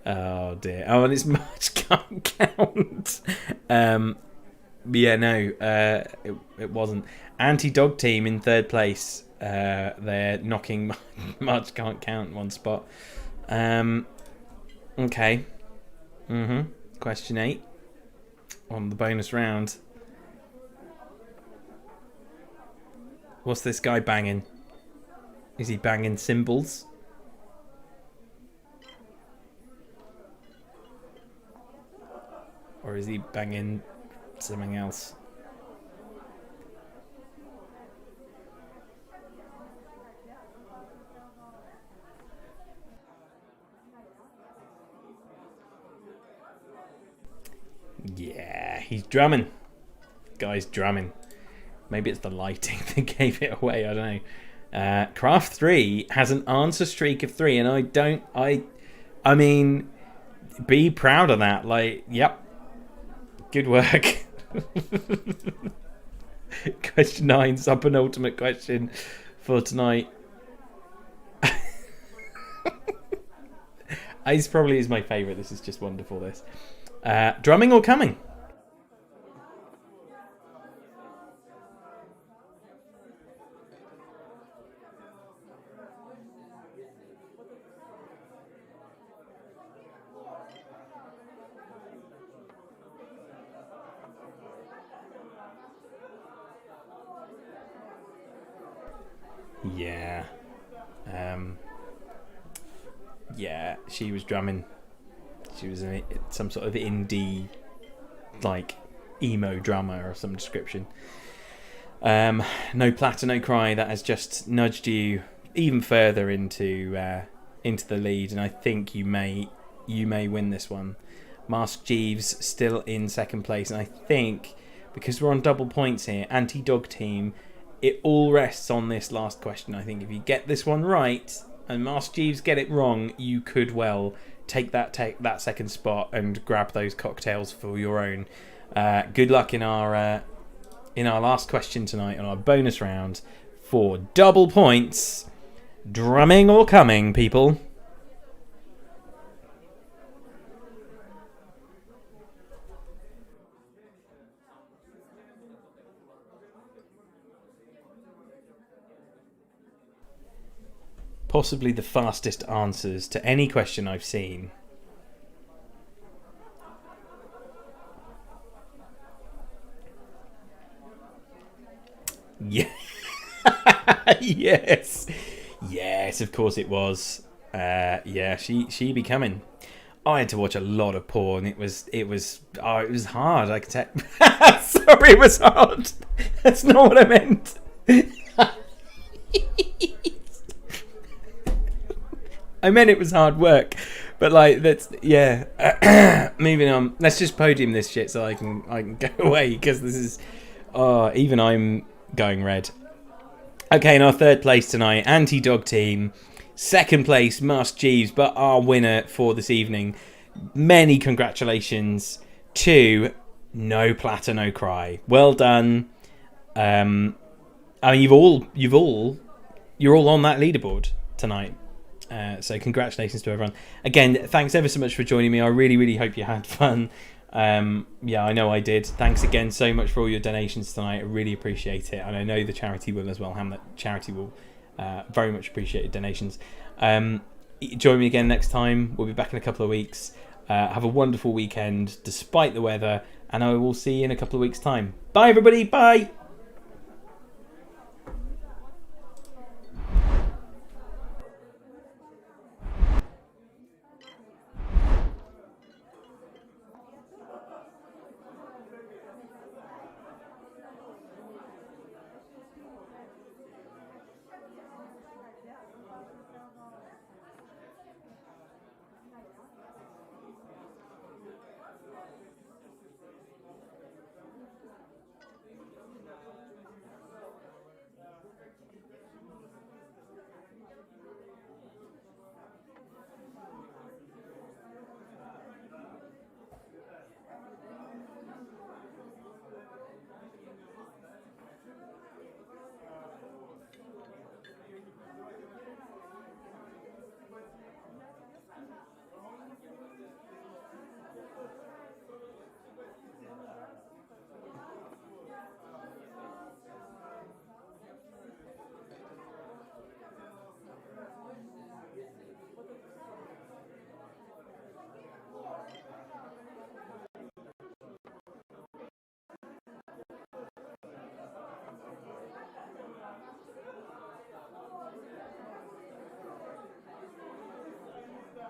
S1: Oh dear. Oh, and it's March Can't Count. It wasn't. Anti-Dog Team in third place. They're knocking March Can't Count one spot. Okay. Question 8 on the bonus round. What's this guy banging? Is he banging cymbals? Or is he banging something else? he's drumming. Guy's drumming. Maybe it's the lighting that gave it away. I don't know. Craft 3 has an answer streak of 3, and I mean, be proud of that. Like, yep, good work. Question 9, sub-penultimate question for tonight. This probably is my favourite. This is just wonderful, this. Drumming or coming? Yeah. Yeah, she was drumming. She was some sort of indie, like, emo drummer of some description. No Platter, No Cry. That has just nudged you even further into the lead, and I think you may win this one. Mask Jeeves still in second place, and I think because we're on double points here, Anti-Dog Team, it all rests on this last question. I think if you get this one right and Mask Jeeves get it wrong, you could well take that second spot and grab those cocktails for your own. Good luck in our last question tonight on our bonus round for double points. Drumming or coming, people? Possibly the fastest answers to any question I've seen. Yeah. Yes, of course it was. Yeah, she be coming. I had to watch a lot of porn. It was hard. I could tell. Sorry, it was hard. That's not what I meant. I meant it was hard work, but like that's moving on. Let's just podium this shit so I can go away, because this is even I'm going red. Okay, in our third place tonight, Anti-Dog Team. Second place, Mask Jeeves, but our winner for this evening. Many congratulations to No Platter, No Cry. Well done. I mean, you're all on that leaderboard tonight. So congratulations to everyone. Again, thanks ever so much for joining me. I really, really hope you had fun. Yeah, I know I did. Thanks again so much for all your donations tonight. I really appreciate it. And I know the charity will as well. Hamlet charity will very much appreciate your donations. Join me again next time. We'll be back in a couple of weeks. Have a wonderful weekend despite the weather. And I will see you in a couple of weeks' time. Bye, everybody. Bye.